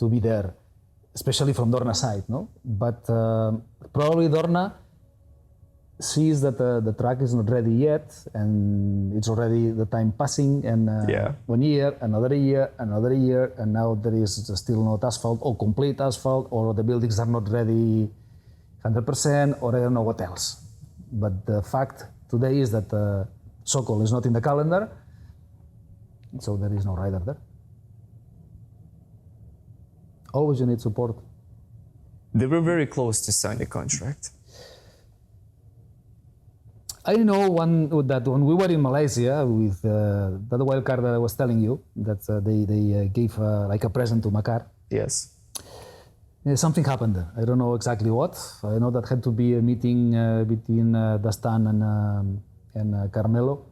be there, especially from Dorna side, no? But probably Dorna sees that the track is not ready yet, and it's already the time passing, and 1 year, another year, and now there is still not asphalt or complete asphalt, or the buildings are not ready 100%, or I don't know what else. But the fact today is that Sokol is not in the calendar, so there is no rider there. Always you need support. They were very close to sign the contract. I know that when we were in Malaysia with that wild card that I was telling you, that they gave like a present to Makar. Yes. Something happened there. I don't know exactly what. I know that had to be a meeting between Dastan and Carmelo,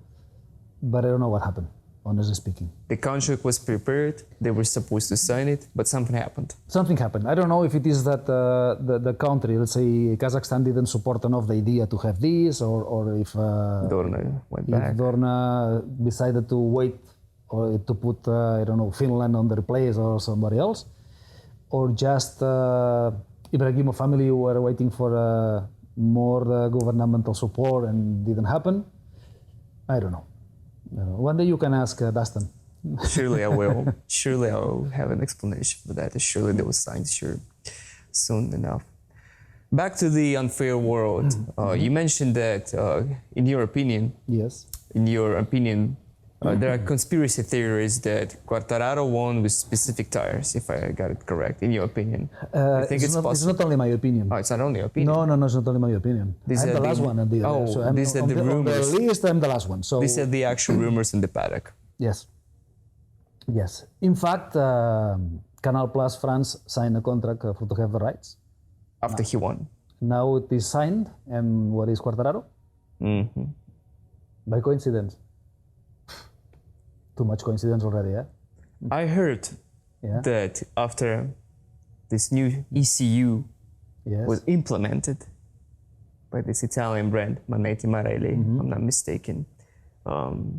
but I don't know what happened, honestly speaking. The contract was prepared. They were supposed to sign it, but something happened. Something happened. I don't know if it is that the country, let's say Kazakhstan, didn't support enough the idea to have this, or if Dorna went back. if Dorna decided to wait or to put, I don't know, Finland on their place or somebody else, or just Ibrahimov family were waiting for more governmental support and didn't happen. I don't know. One day you can ask Dastan. Surely I will. Surely I will have an explanation for that. Surely they will sign soon enough. Back to the unfair world. You mentioned that in your opinion, Yes. There are conspiracy theories that Quartararo won with specific tires, if I got it correct, in your opinion. I think it's possible. It's not only my opinion. Oh, it's not only your opinion? No, it's not only my opinion. I'm the last one. These are the rumors. On the list, I'm the last one. So These are the actual rumors in the paddock. Yes. Yes. In fact, Canal Plus France signed a contract to have the rights. After he won. Now it is signed, and what is Quartararo? Mm-hmm. By coincidence. Too much coincidence already, yeah? I heard that after this new ECU was implemented by this Italian brand, Manetti Marelli, if I'm not mistaken,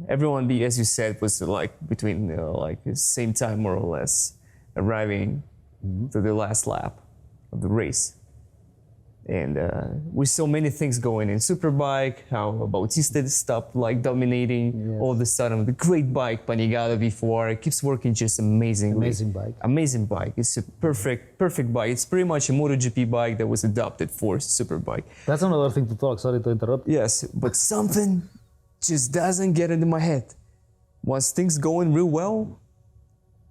everyone, as you said, was like between like the same time more or less arriving to the last lap of the race. And with so many things going in Superbike, how Bautista stopped like dominating all of a sudden. The great bike Panigale before, it keeps working just amazingly. Amazing bike. Amazing bike. It's a perfect bike. It's pretty much a MotoGP bike that was adopted for Superbike. That's another thing to talk. Sorry to interrupt. Yes, but something just doesn't get into my head. Once things going real well,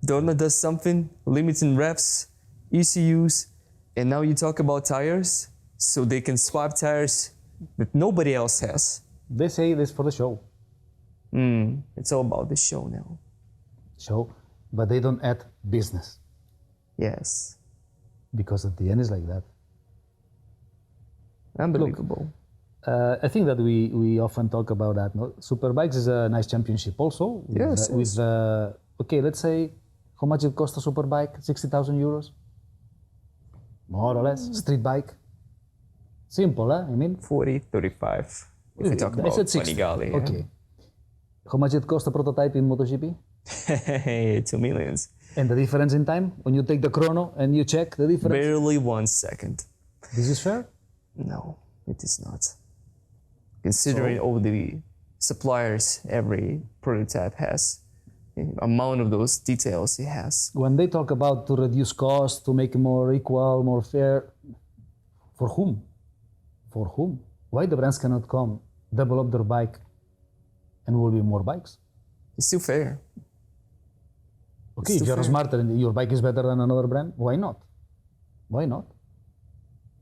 Dorna does something, limiting revs, ECUs, and now you talk about tires. So they can swap tires that nobody else has. They say this for the show. It's all about the show now. Show, but they don't add business. Yes. Because at the end it's like that. Unbelievable. Look, I think that we often talk about that. No? Superbikes is a nice championship also. Yes. Okay, let's say how much it costs a superbike? 60,000 euros? More or less. Street bike. Simple, I mean? 40, 35. If we talk about Panigale. Okay. How much it cost a prototype in MotoGP? 2 million. And the difference in time? When you take the chrono and you check the difference? Barely 1 second. This is fair? No, it is not. Considering all the suppliers every prototype has, the amount of those details it has. When they talk about to reduce cost, to make it more equal, more fair, for whom? For whom? Why the brands cannot come, develop their bike, and will be more bikes? It's still fair. Okay, if you're smarter and your bike is better than another brand, why not? Why not?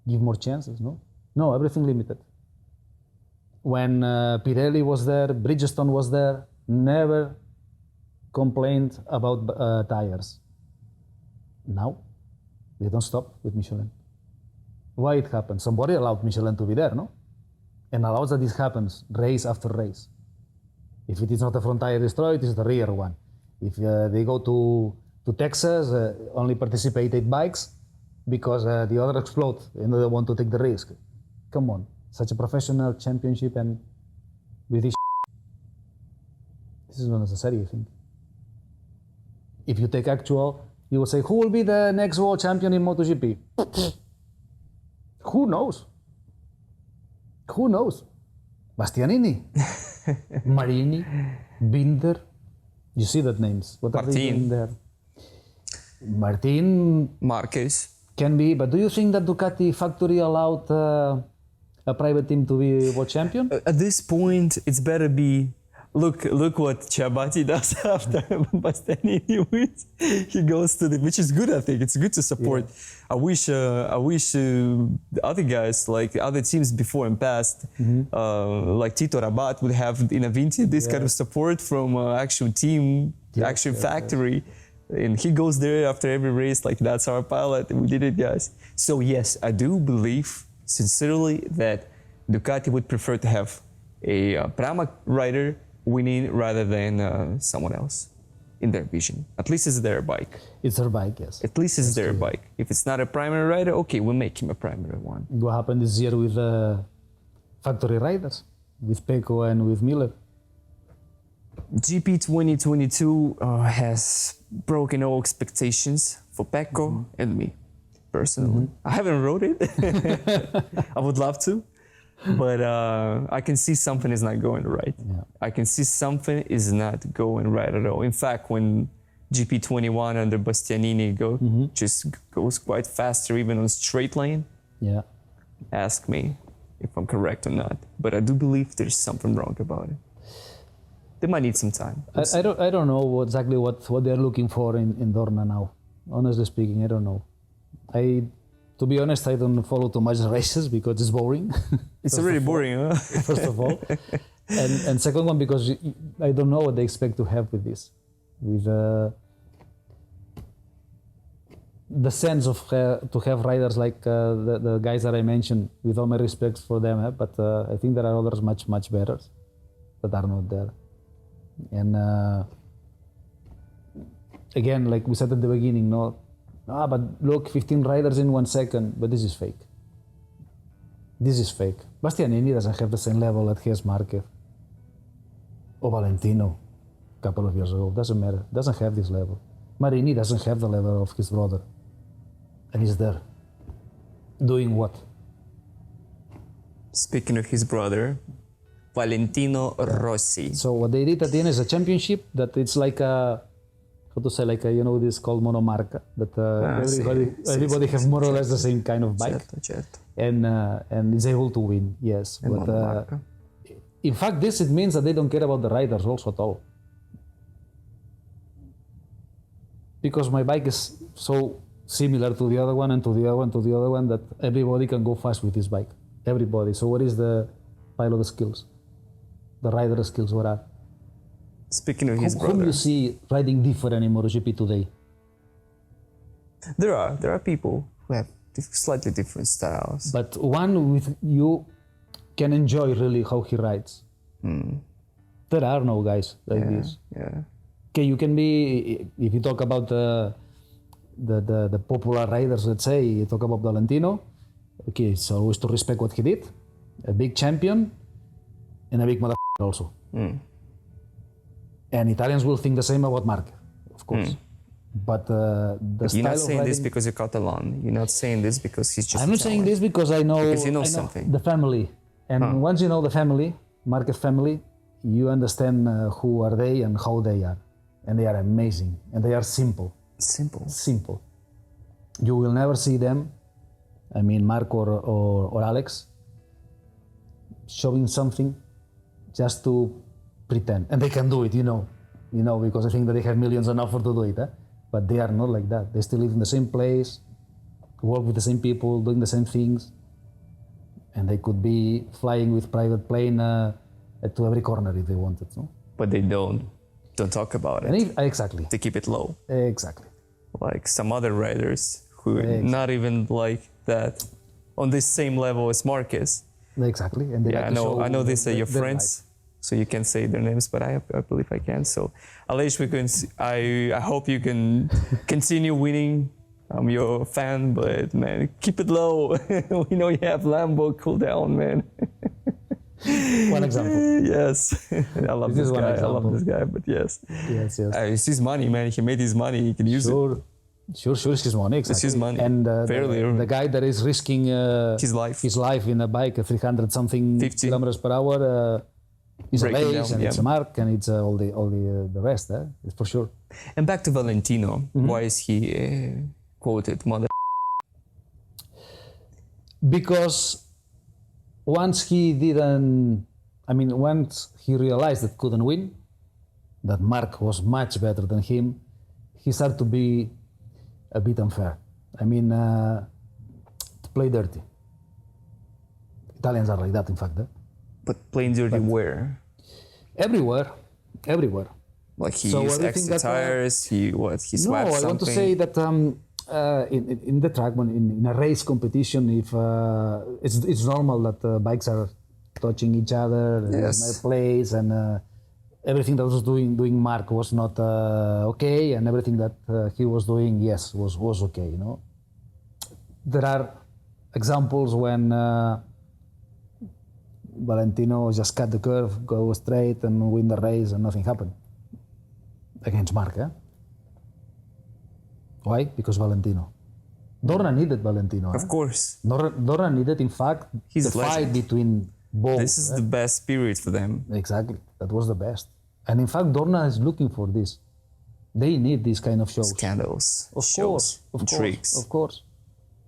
Give more chances, no? No, everything limited. When Pirelli was there, Bridgestone was there, never complained about tires. Now, they don't stop with Michelin. Why it happens? Somebody allowed Michelin to be there, no? And allows that this happens race after race. If it is not the front tire destroyed, it is the rear one. If they go to Texas, only participate 8 bikes because the other explode and they want to take the risk. Come on, such a professional championship and with this is not necessary, I think. If you take actual, you will say, who will be the next world champion in MotoGP? Who knows? Who knows? Bastianini, Marini, Binder. You see that names. What are they doing there? Martin. Marquez. Can be, but do you think that Ducati factory allowed a private team to be world champion? At this point, it's better be Look what Ciabatti does after Bastianini wins. He goes to which is good. I think it's good to support. Yeah. I wish the other guys, like other teams before and past, like Tito Rabat would have in Avinti this kind of support from actual team, actual factory. And he goes there after every race, like that's our pilot. We did it, guys. So yes, I do believe sincerely that Ducati would prefer to have a Pramac rider winning rather than someone else in their vision. At least it's their bike. It's their bike, yes. At least it's their bike. If it's not a primary rider, okay, we'll make him a primary one. What happened this year with factory riders, with Pecco and with Miller? GP 2022 has broken all expectations for Pecco and me, personally. I haven't wrote it. I would love to. But I can see something is not going right. Yeah. I can see something is not going right at all. In fact, when GP21 under Bastianini just goes quite faster, even on straight lane, ask me if I'm correct or not. But I do believe there's something wrong about it. They might need some time. I don't know exactly what they're looking for in Dorna now. Honestly speaking, I don't know. To be honest, I don't follow too much races because it's boring. It's already boring, huh? First of all. And second one, because I don't know what they expect to have with this. With the sense of to have riders like the guys that I mentioned, with all my respects for them, but I think there are others much, much better that are not there. And again, like we said at the beginning, but look, 15 riders in 1 second, but this is fake. This is fake. Bastianini doesn't have the same level that he has Marquez or Valentino a couple of years ago. Doesn't matter. Doesn't have this level. Marini doesn't have the level of his brother. And he's there. Doing what? Speaking of his brother, Valentino Rossi. So what they did at the end is a championship that it's like a, how to say, like a, this called monomarca, that everybody have more or less the same kind of bike. Certo. And is able to win, yes. But in fact, it means that they don't care about the riders also at all. Because my bike is so similar to the other one and to the other one to the other one that everybody can go fast with this bike. Everybody. So what is the pilot skills? The rider skills, what are? Speaking of his brother. Whom you see riding different in MotoGP today? There are people who have slightly different styles. But one with you can enjoy really how he rides. There are no guys like this. Yeah. Okay, you can be, if you talk about the popular riders, let's say, you talk about Valentino, okay, it's always to respect what he did. A big champion and a big motherfucker also. And Italians will think the same about Marquez, of course. But the you're style not saying of this because you're Catalan. You're not saying this because he's just I'm not saying this because I know, because you know something. The family. And once you know the family, Marquez family, you understand who are they and how they are. And they are amazing. And they are simple. Simple. You will never see them, I mean Mark or Alex, showing something just to pretend. And they can do it, because I think that they have millions on offer to do it. But they are not like that. They still live in the same place, work with the same people, doing the same things. And they could be flying with private plane to every corner if they wanted. No? But they don't talk about it. Exactly. They keep it low. Exactly. Like some other riders who are not even like that on this same level as Marquez. Exactly. And they I know these are your friends, so you can say their names, but I believe I can. So Aleix, I hope you can continue winning. I'm your fan, but man, keep it low. We know you have Lambo, cool down, man. One example. Yes. I love this guy. I love this guy, but yes. Yes. It's his money, man. He made his money. He can use it. Sure, it's his money. Exactly. It's his money. And the guy that is risking his life in a bike at 300 something kilometers per hour is a Aleix, and it's a Marc, and it's all the rest. It's for sure. And back to Valentino. Why is he quoted mother? Because once he didn't I mean, once he realized that couldn't win, that Marc was much better than him, he started to be a bit unfair. I mean, to play dirty. Italians are like that, in fact. But playing dirty where? Everywhere. Like he So used everything extra that, tires, he swapped No, I something? want to say that in the track, when in a race competition, if it's normal that bikes are touching each other, Yes. my place, and everything that was doing Marc was not okay, and everything that he was doing, yes, was okay. You know, there are examples when Valentino just cut the curve, go straight, and win the race, and nothing happened against Marc. Why? Because Valentino. Dorna needed Valentino. Of course. Dorna needed, in fact, He's the a legend. fight between both. This is the best spirit for them. Exactly. That was the best. And in fact, Dorna is looking for this. They need these kind of shows. Scandals, Of shows, course. tricks. Of course.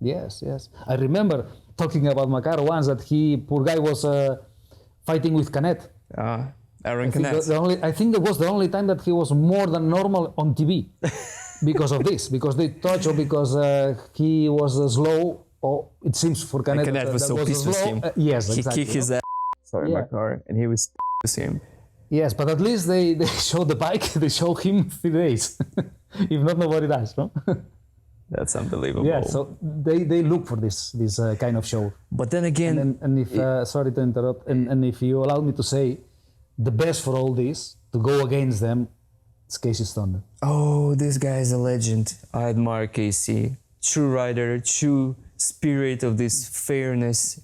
Yes. I remember talking about Makar once that poor guy, was fighting with Canet. Aaron Canet. I think that was the only time that he was more than normal on TV because of this, because they touched, or because he was slow, or it seems for Canet. And Canet was so pissed with him. Yes, He exactly. kicked his ass. Sorry, Yeah. Makar, and he was with him. Yes, but at least they showed the bike, they showed him 3 days. If not, nobody does, no? That's unbelievable. Yeah, so they look for this kind of show. But then again, And if, sorry to interrupt, and if you allow me to say, the best for all this, to go against them, is Casey Stoner. oh, this guy is a legend. I admire Casey. True rider, true spirit of this fairness.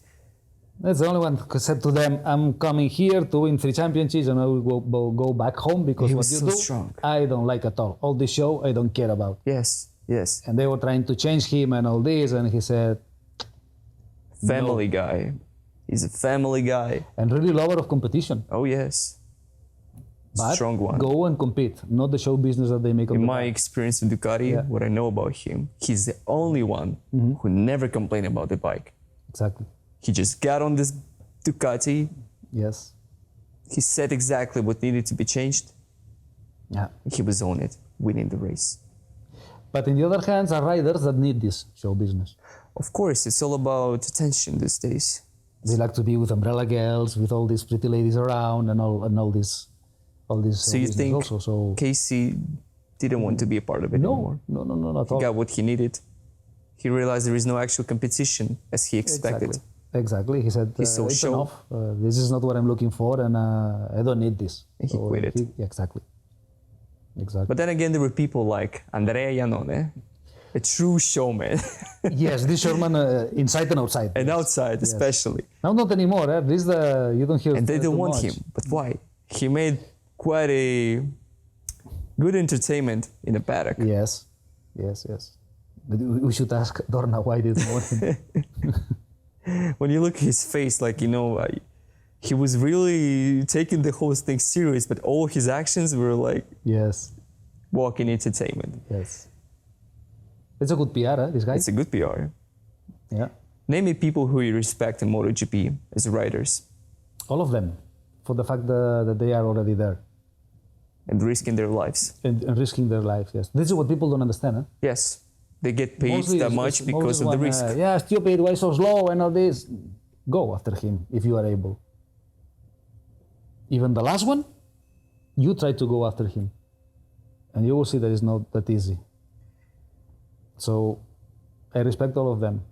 That's the only one who said to them, I'm coming here to win 3 championships and I will go back home, because He what was you so do, strong. I don't like at all. All this show, I don't care about. Yes. And they were trying to change him and all this, and he said, Family guy. He's a family guy. and really lover of competition. Oh, yes. But Strong one. go and compete, not the show business that they make of In the my bike. experience in Ducati, Yeah. what I know about him, he's the only one who never complained about the bike. Exactly. He just got on this Ducati. Yes. He said exactly what needed to be changed. Yeah. He was on it, winning the race. But in the other hand, are riders that need this show business. Of course, it's all about attention these days. They like to be with umbrella girls, with all these pretty ladies around, and all this. So you think also. So Casey didn't want to be a part of it anymore? no, not at He all. got what he needed. He realized there is no actual competition as he expected. Exactly. He said, He's so it's show. enough. This is not what I'm looking for, and I don't need this. And he quit it. Exactly. But then again, there were people like Andrea Iannone, a true showman, Yes, this showman inside and outside. and outside especially. Now not anymore. At least you don't hear. And they don't too want much. him. But why? He made quite a good entertainment in the paddock. Yes. But we should ask Dorna why they didn't want him. When you look at his face, like, he was really taking the whole thing serious, but all his actions were like Yes. walking entertainment. Yes. It's a good PR, this guy. It's a good PR. Yeah. Name me people who you respect in MotoGP as riders All of them, for the fact that they are already there and risking their lives. and risking their life. Yes. This is what people don't understand. Huh? Yes, they get paid Mostly that it's- much it's because of mostly the risk. yeah, stupid, why so slow and all this. Go after him if you are able. Even the last one, you try to go after him. And you will see that it's not that easy. So I respect all of them.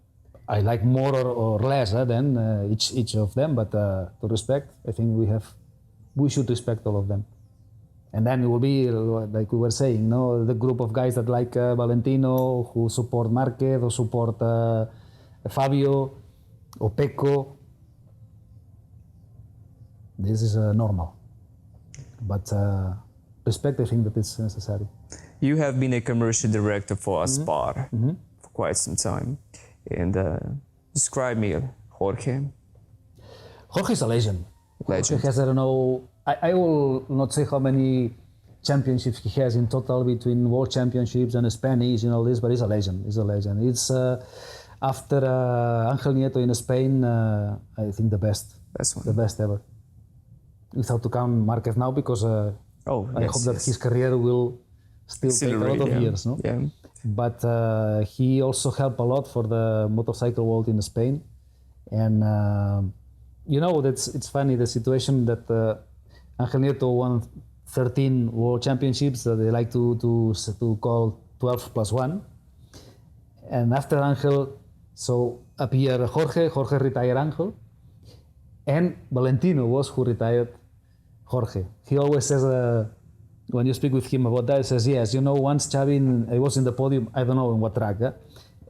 I like more or less than each of them, but to respect, I think we should respect all of them. And then it will be, like we were saying, no, the group of guys that like Valentino, who support Marquez, or support Fabio, or Pecco. This is normal. But respect, I think that is necessary. You have been a commercial director for Aspar for quite some time. And describe me, Jorge. Jorge is a legend. Legend. Jorge has, I don't know, I will not say how many championships he has in total between world championships and Spanish and all this, but he's a legend. He's a legend. It's after Angel Nieto in Spain, I think the best. That's one. The best ever. without to count Marquez now, because I hope that his career will still take a lot of years, no? Yeah. But he also helped a lot for the motorcycle world in Spain. And it's funny, the situation that Angel Nieto won 13 world championships that they like to call 12 plus 1. And after Angel, so appeared Jorge retired Angel, and Valentino was who retired Jorge. He always says, when you speak with him about that, he says, yes, once Xavi, I was in the podium, I don't know on what track,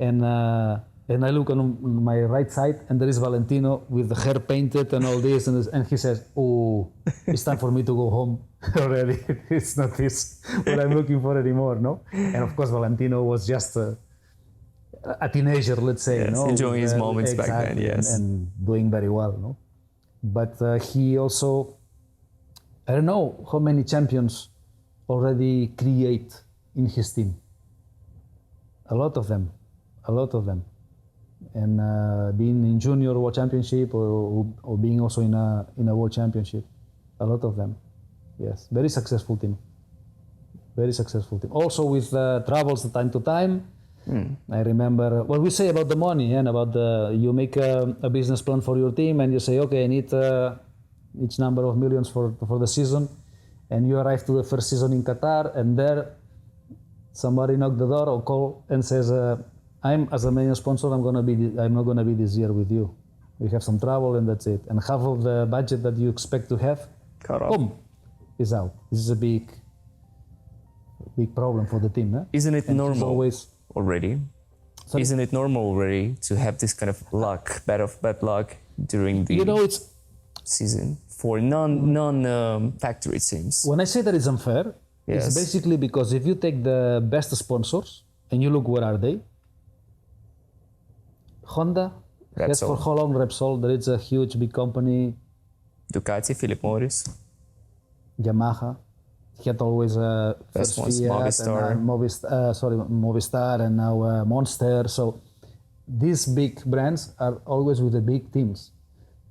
and I look on my right side, and there is Valentino with the hair painted and all this, and he says, oh, it's time for me to go home already. It's not this what I'm looking for anymore, no? And of course, Valentino was just a teenager, let's say, yes, no? Enjoying his moments exactly, back then, yes. And doing very well, no? But he also, I don't know how many champions already create in his team. A lot of them. And being in junior world championship or being also in a world championship, a lot of them. Yes, very successful team. Also with travels time to time. I remember what we say about the money and about you make a business plan for your team and you say, okay, I need each number of millions for the season, and you arrive to the first season in Qatar, and there somebody knocked the door or call and says, I'm as a main sponsor, I'm not gonna be this year with you. We have some trouble and that's it. And half of the budget that you expect to have, boom, is out. This is a big problem for the team. Isn't it normal already? Sorry? Isn't it normal already to have this kind of luck, bad luck during the it's season for non-factory teams? When I say that it's unfair, it's basically because if you take the best sponsors and you look where are they, Honda, yes, for how long Repsol, there is a huge big company. Ducati, Philip Morris. Yamaha, he had always first Fiat, Movistar, and now Monster. So these big brands are always with the big teams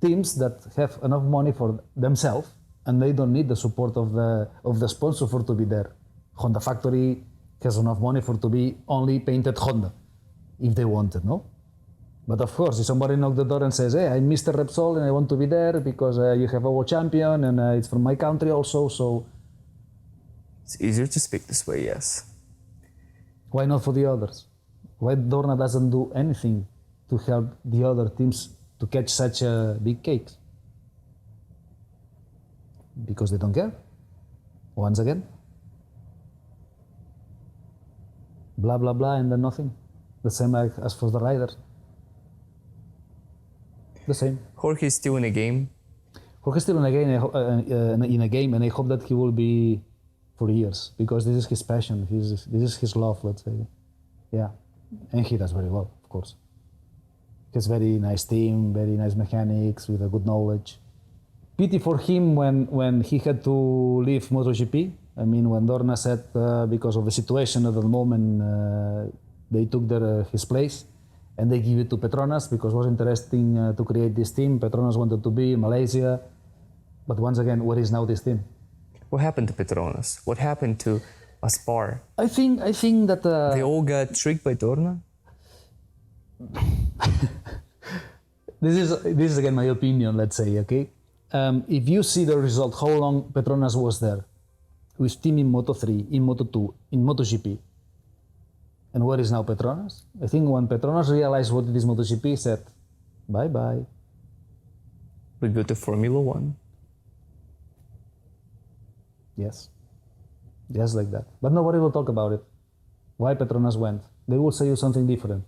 that have enough money for themselves, and they don't need the support of the sponsor for to be there. Honda factory has enough money for to be only painted Honda, if they wanted, no? But of course, if somebody knocks the door and says, hey, I'm Mr. Repsol and I want to be there because you have a world champion and it's from my country also, so... It's easier to speak this way, yes. Why not for the others? Why Dorna doesn't do anything to help the other teams to catch such big cakes? Because they don't care. Once again. Blah, blah, blah, and then nothing. The same as for the riders. The same. Jorge is still in a game. Jorge is still in a game, and I hope that he will be for years, because this is his passion. This is his love, let's say. Yeah, and he does very well, of course. He has very nice team, very nice mechanics with a good knowledge. Pity for him when he had to leave MotoGP. I mean, when Dorna said because of the situation at the moment, they took his place. And they give it to Petronas because it was interesting to create this team. Petronas wanted to be in Malaysia. But once again, where is now this team? What happened to Petronas? What happened to Aspar? I think that... they all got tricked by Dorna? This is again my opinion, let's say, okay? If you see the result, how long Petronas was there, with team in Moto3, in Moto2, in MotoGP, and where is now Petronas? I think when Petronas realized what it is MotoGP, he said, bye-bye. We go to Formula 1. Yes. Just like that. But nobody will talk about it. Why Petronas went. They will say you something different.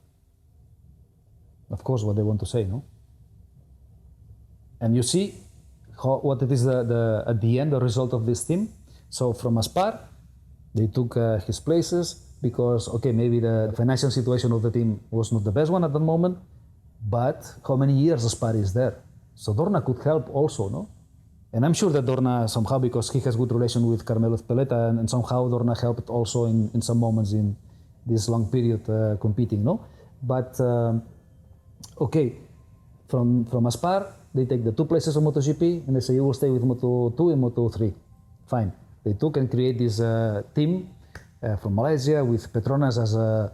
Of course, what they want to say, no? And you see what it is at the end, the result of this team. So from Aspar, they took his places, because, okay, maybe the financial situation of the team was not the best one at the moment, but how many years Aspar is there? So Dorna could help also, no? And I'm sure that Dorna somehow, because he has good relation with Carmelo Espeleta, and somehow Dorna helped also in some moments in this long period competing, no? But, okay, from Aspar, they take the 2 places of MotoGP and they say you will stay with Moto2 and Moto3. Fine. They took and create this team from Malaysia with Petronas as a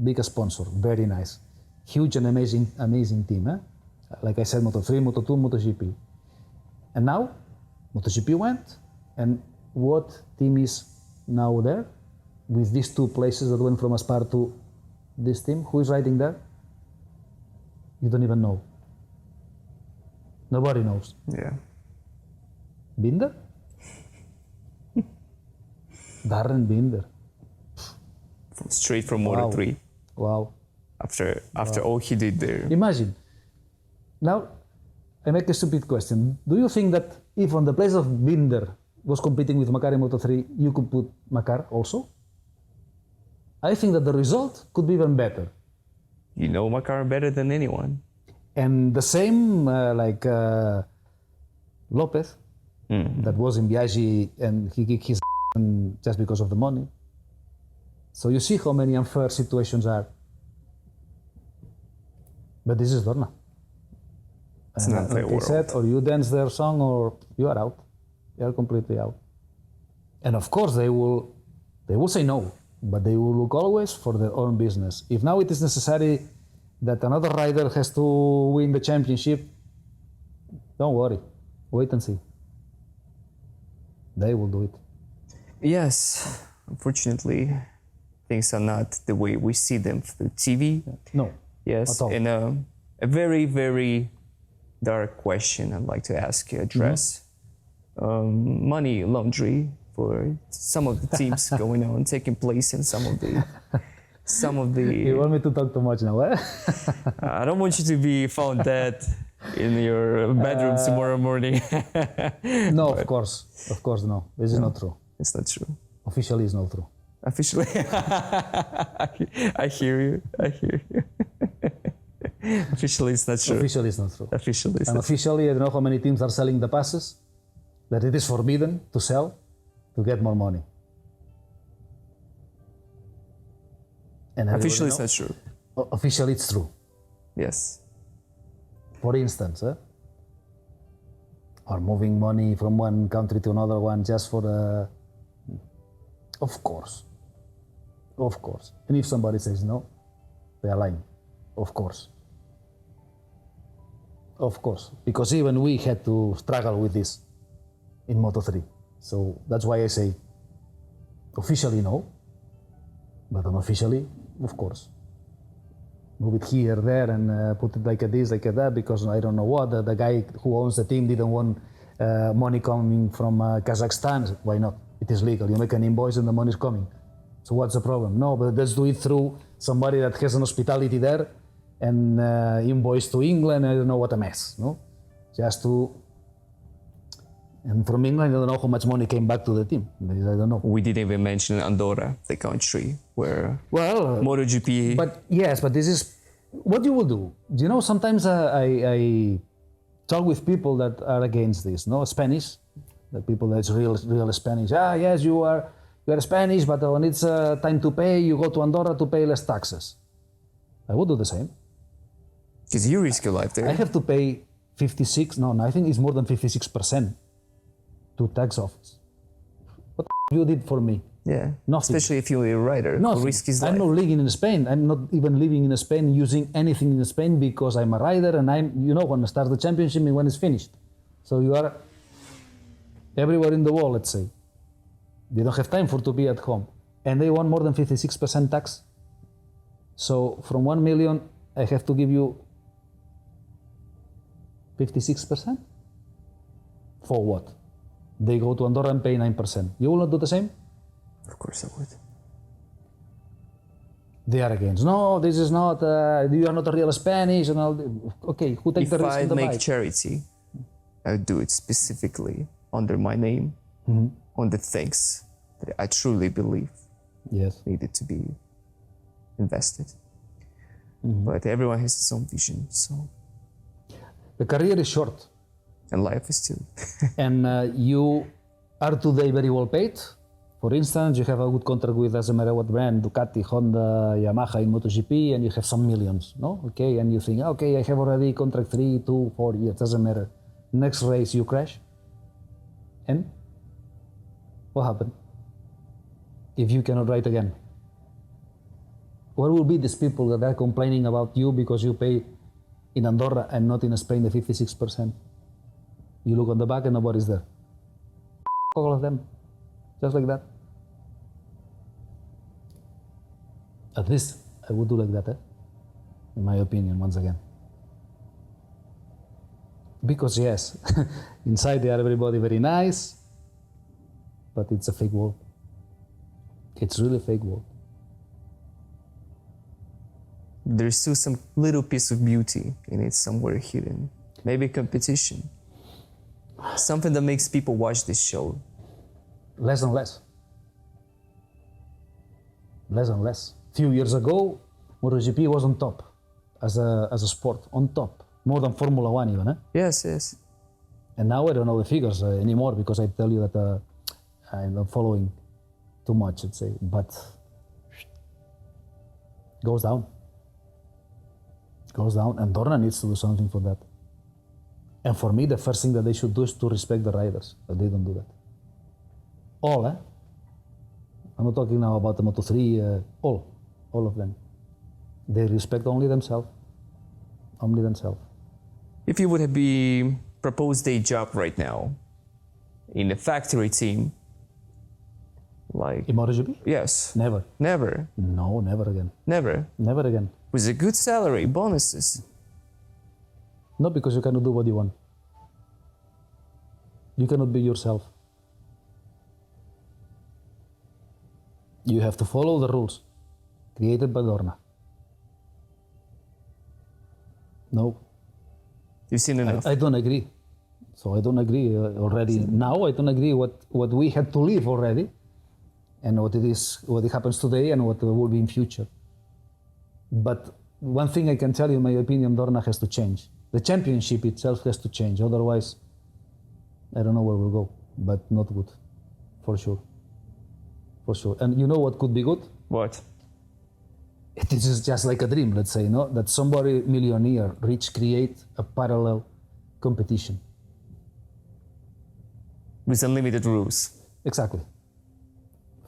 big sponsor. Very nice. Huge and amazing team. Eh? Like I said, Moto3, Moto2, MotoGP. And now, MotoGP went, and what team is now there? With these 2 places that went from Aspar to this team, who is riding there? You don't even know. Nobody knows. Yeah. Binder? Darren Binder. Straight from Moto3. Wow. After all he did there. Imagine. Now, I make a stupid question. Do you think that if on the place of Binder was competing with Makar in Moto3, you could put Makar also? I think that the result could be even better. You know Makar better than anyone. And the same like Lopez, that was in Biaggi and he kicked his just because of the money. So you see how many unfair situations are. But this is Dorna. It's an unfair Like world. I said, or you dance their song or you are out. You are completely out. And of course they will say no, but they will look always for their own business. If now it is necessary that another rider has to win the championship, don't worry, wait and see. They will do it. Yes, unfortunately, things are not the way we see them through TV. No. Yes, At all. and a very, very dark question I'd like to ask you, address. Money laundry for some of the teams going on, taking place in some of the... You want me to talk too much now, eh? I don't want you to be found dead in your bedroom tomorrow morning. No, of course no. This is not true. It's not true. Officially it's not true. Officially, I hear you. Officially, it's not true. Officially it's not true. Officially, it's And not true. officially, I don't know how many teams are selling the passes, that it is forbidden to sell to get more money. And Officially, it's knows. not true. Officially it's true. Yes. For instance, or moving money from one country to another one just for the... Of course. And if somebody says no, they are lying. Of course. Because even we had to struggle with this in Moto3. So that's why I say officially no, but unofficially, of course. Move it here, there, and put it like this, like that, because I don't know what, the guy who owns the team didn't want money coming from Kazakhstan. Why not? It is legal. You make an invoice and the money is coming. So what's the problem? No, but let's do it through somebody that has an hospitality there and invoice to England. I don't know, what a mess, no? Just to... And from England, I don't know how much money came back to the team. I don't know. We didn't even mention Andorra, the country where Well, MotoGP. but this is what you will do. You know, sometimes I talk with people that are against this, no? Spanish, the people that's real Spanish. Yes, you are Spanish, but when it's time to pay, you go to Andorra to pay less taxes. I would do the same. Because you risk your life there. I have to pay 56, no, I think it's more than 56% to tax office. What you did for me? Yeah. Nothing. Especially if you're a rider who Nothing. risks his life. I'm not living in Spain. I'm not even living in Spain using anything in Spain because I'm a rider and I'm, when I start the championship and when it's finished. So you are everywhere in the world, let's say. You don't have time to be at home. And they want more than 56% tax. So from 1 million, I have to give you 56%? For what? They go to Andorra and pay 9%. You will not do the same? Of course I would. They are against. No, this is not, you are not a real Spanish and all. Okay, who takes the risk on If the I make bike? charity, I would do it specifically under my name, on the things that I truly believe Yes. needed to be invested. But everyone has his own vision, so... The career is short. And life is too. And you are today very well paid For instance, you have a good contract with doesn't matter what brand, Ducati, Honda, Yamaha in MotoGP, and you have some millions, no? Okay, and you think, okay, I have already contract 3, 2, 4 years, doesn't matter. Next race you crash, and what happened? If you cannot ride again, what will be these people that are complaining about you because you pay in Andorra and not in Spain the 56%? You look on the back and nobody's there. All of them, just like that. At least I would do like that, in my opinion, once again. Because yes, inside they are everybody very nice, but it's a fake world. It's really a fake world. There's still some little piece of beauty in it somewhere hidden. Maybe competition. Something that makes people watch this show. Less and less. Less and less. Few years ago, MotoGP was on top as a sport, on top. More than Formula One even, eh? Yes, yes. And now I don't know the figures anymore because I tell you that I'm not following too much, let's say, but goes down. Goes down, and Dorna needs to do something for that. And for me, the first thing that they should do is to respect the riders, but they don't do that. All, eh? I'm not talking now about the Moto3, all of them. They respect only themselves. Only themselves. If you would be proposed a job right now in a factory team, like... In MotoGP? Yes. Never. Never. No, never again. Never. Never again. With a good salary, bonuses. Not because you cannot do what you want. You cannot be yourself. You have to follow the rules created by Dorna. No. You've seen enough. I don't agree. So I don't agree already. Now I don't agree what we had to live already, and what it happens today, and what will be in future. But one thing I can tell you, in my opinion, Dorna has to change. The championship itself has to change. Otherwise, I don't know where we'll go. But not good, for sure. For sure. And you know what could be good? What? This is just like a dream, let's say, no? That somebody millionaire rich create a parallel competition. With unlimited rules. Exactly.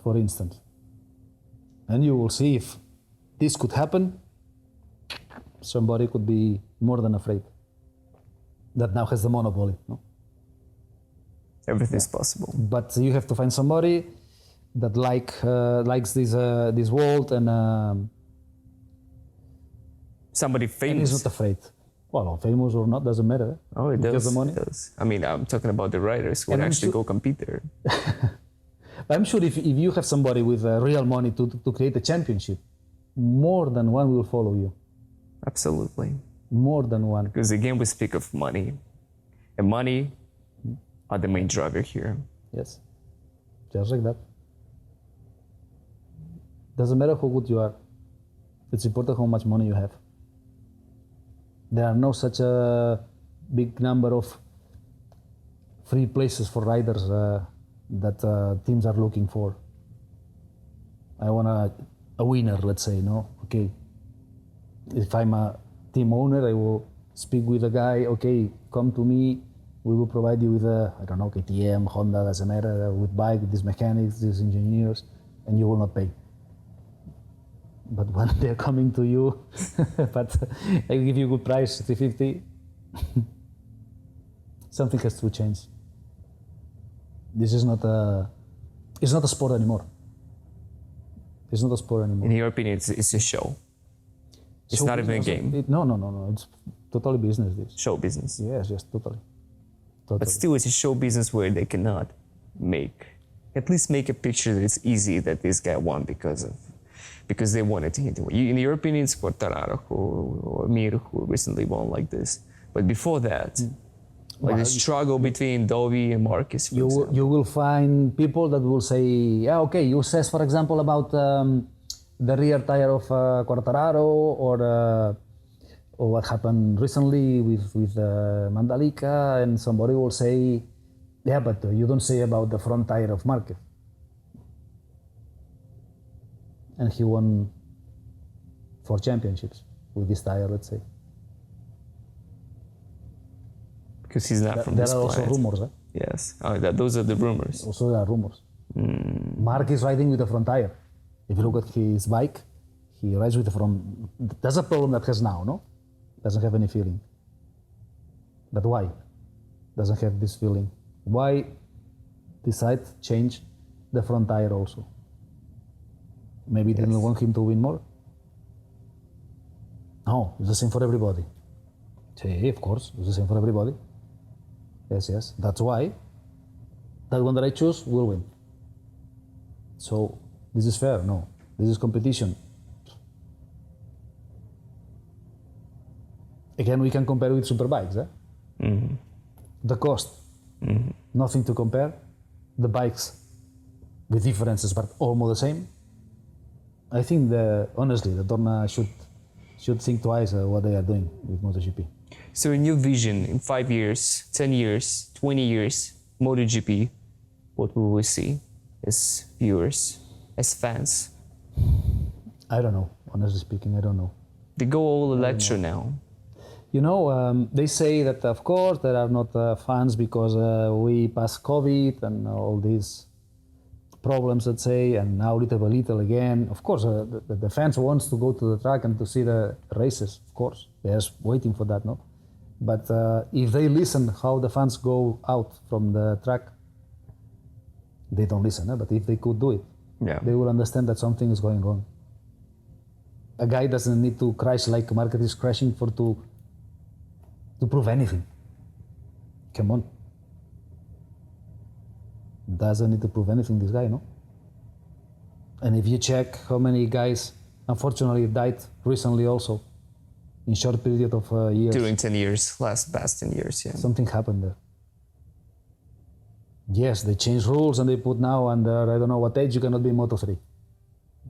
For instance. And you will see if this could happen, somebody could be more than afraid. That now has the monopoly, no? Everything's possible. But you have to find somebody that likes this world and somebody and famous. is not afraid. Well, famous or not, doesn't matter. Oh, it Because does. the money. It does. I mean, I'm talking about the riders who would And I'm actually sure- go compete there. I'm sure if you have somebody with real money to create a championship, more than one will follow you. Absolutely. More than one. Because again, we speak of money. And money are the main driver here. Yes. Just like that. Doesn't matter how good you are. It's important how much money you have. There are no such a big number of free places for riders that teams are looking for. I want a winner, let's say, no? Okay. If I'm a team owner, I will speak with a guy, okay, come to me, we will provide you with I don't know, KTM, Honda, doesn't matter, with bike, with these mechanics, these engineers, and you will not pay. But when they're coming to you, but I give you a good price, 350, something has to change. This is not it's not a sport anymore. It's not a sport anymore. In your opinion, it's a show. It's Show not even a business, game. No. It's totally business, this. Show business. Yes, totally. But still, it's a show business where they cannot at least make a picture that it's easy that this guy won because they wanted him to win. In your opinion, it's Quartararo or Mir who recently won like this. But before that, like the struggle between Dovi and Marquez, for example. You will find people that will say, yeah, okay, you says, for example, about the rear tire of Quartararo or what happened recently with Mandalika, and somebody will say, yeah, but you don't say about the front tire of Marquez. and he won 4 championships with this tire, let's say. Because he's not from There this are also planet. rumors. Yes. Oh, those are the rumors. Also there are rumors. Marc is riding with the front tire. If you look at his bike, he rides with the front. That's a problem that has now, no? Doesn't have any feeling. But why? Doesn't have this feeling. Why decide change the front tire also? Maybe didn't want him to win more? No, it's the same for everybody. Hey, of course, it's the same for everybody. Yes. That's why that one that I choose will win. So this is fair? No. This is competition. Again, we can compare with superbikes. The cost, nothing to compare. The bikes with differences, but almost the same. I think honestly, the Dorna should think twice what they are doing with MotoGP. So in your vision, in 5 years, 10 years, 20 years, MotoGP, what will we see as viewers, as fans? I don't know, honestly speaking, I don't know. They go all electro now. You know, they say that of course there are not fans because we passed COVID and all these problems, let's say, and now little by little again. Of course, the fans wants to go to the track and to see the races, of course. They're just waiting for that, no? But if they listen how the fans go out from the track, they don't listen, but if they could do it, they will understand that something is going on. A guy doesn't need to crash like Marquez is crashing to prove anything. Come on. Doesn't need to prove anything, this guy, no? And if you check how many guys, unfortunately, died recently also, in short period of years. During 10 years, past 10 years, yeah. Something happened there. Yes, they changed rules and they put now under, I don't know what age, you cannot be Moto3.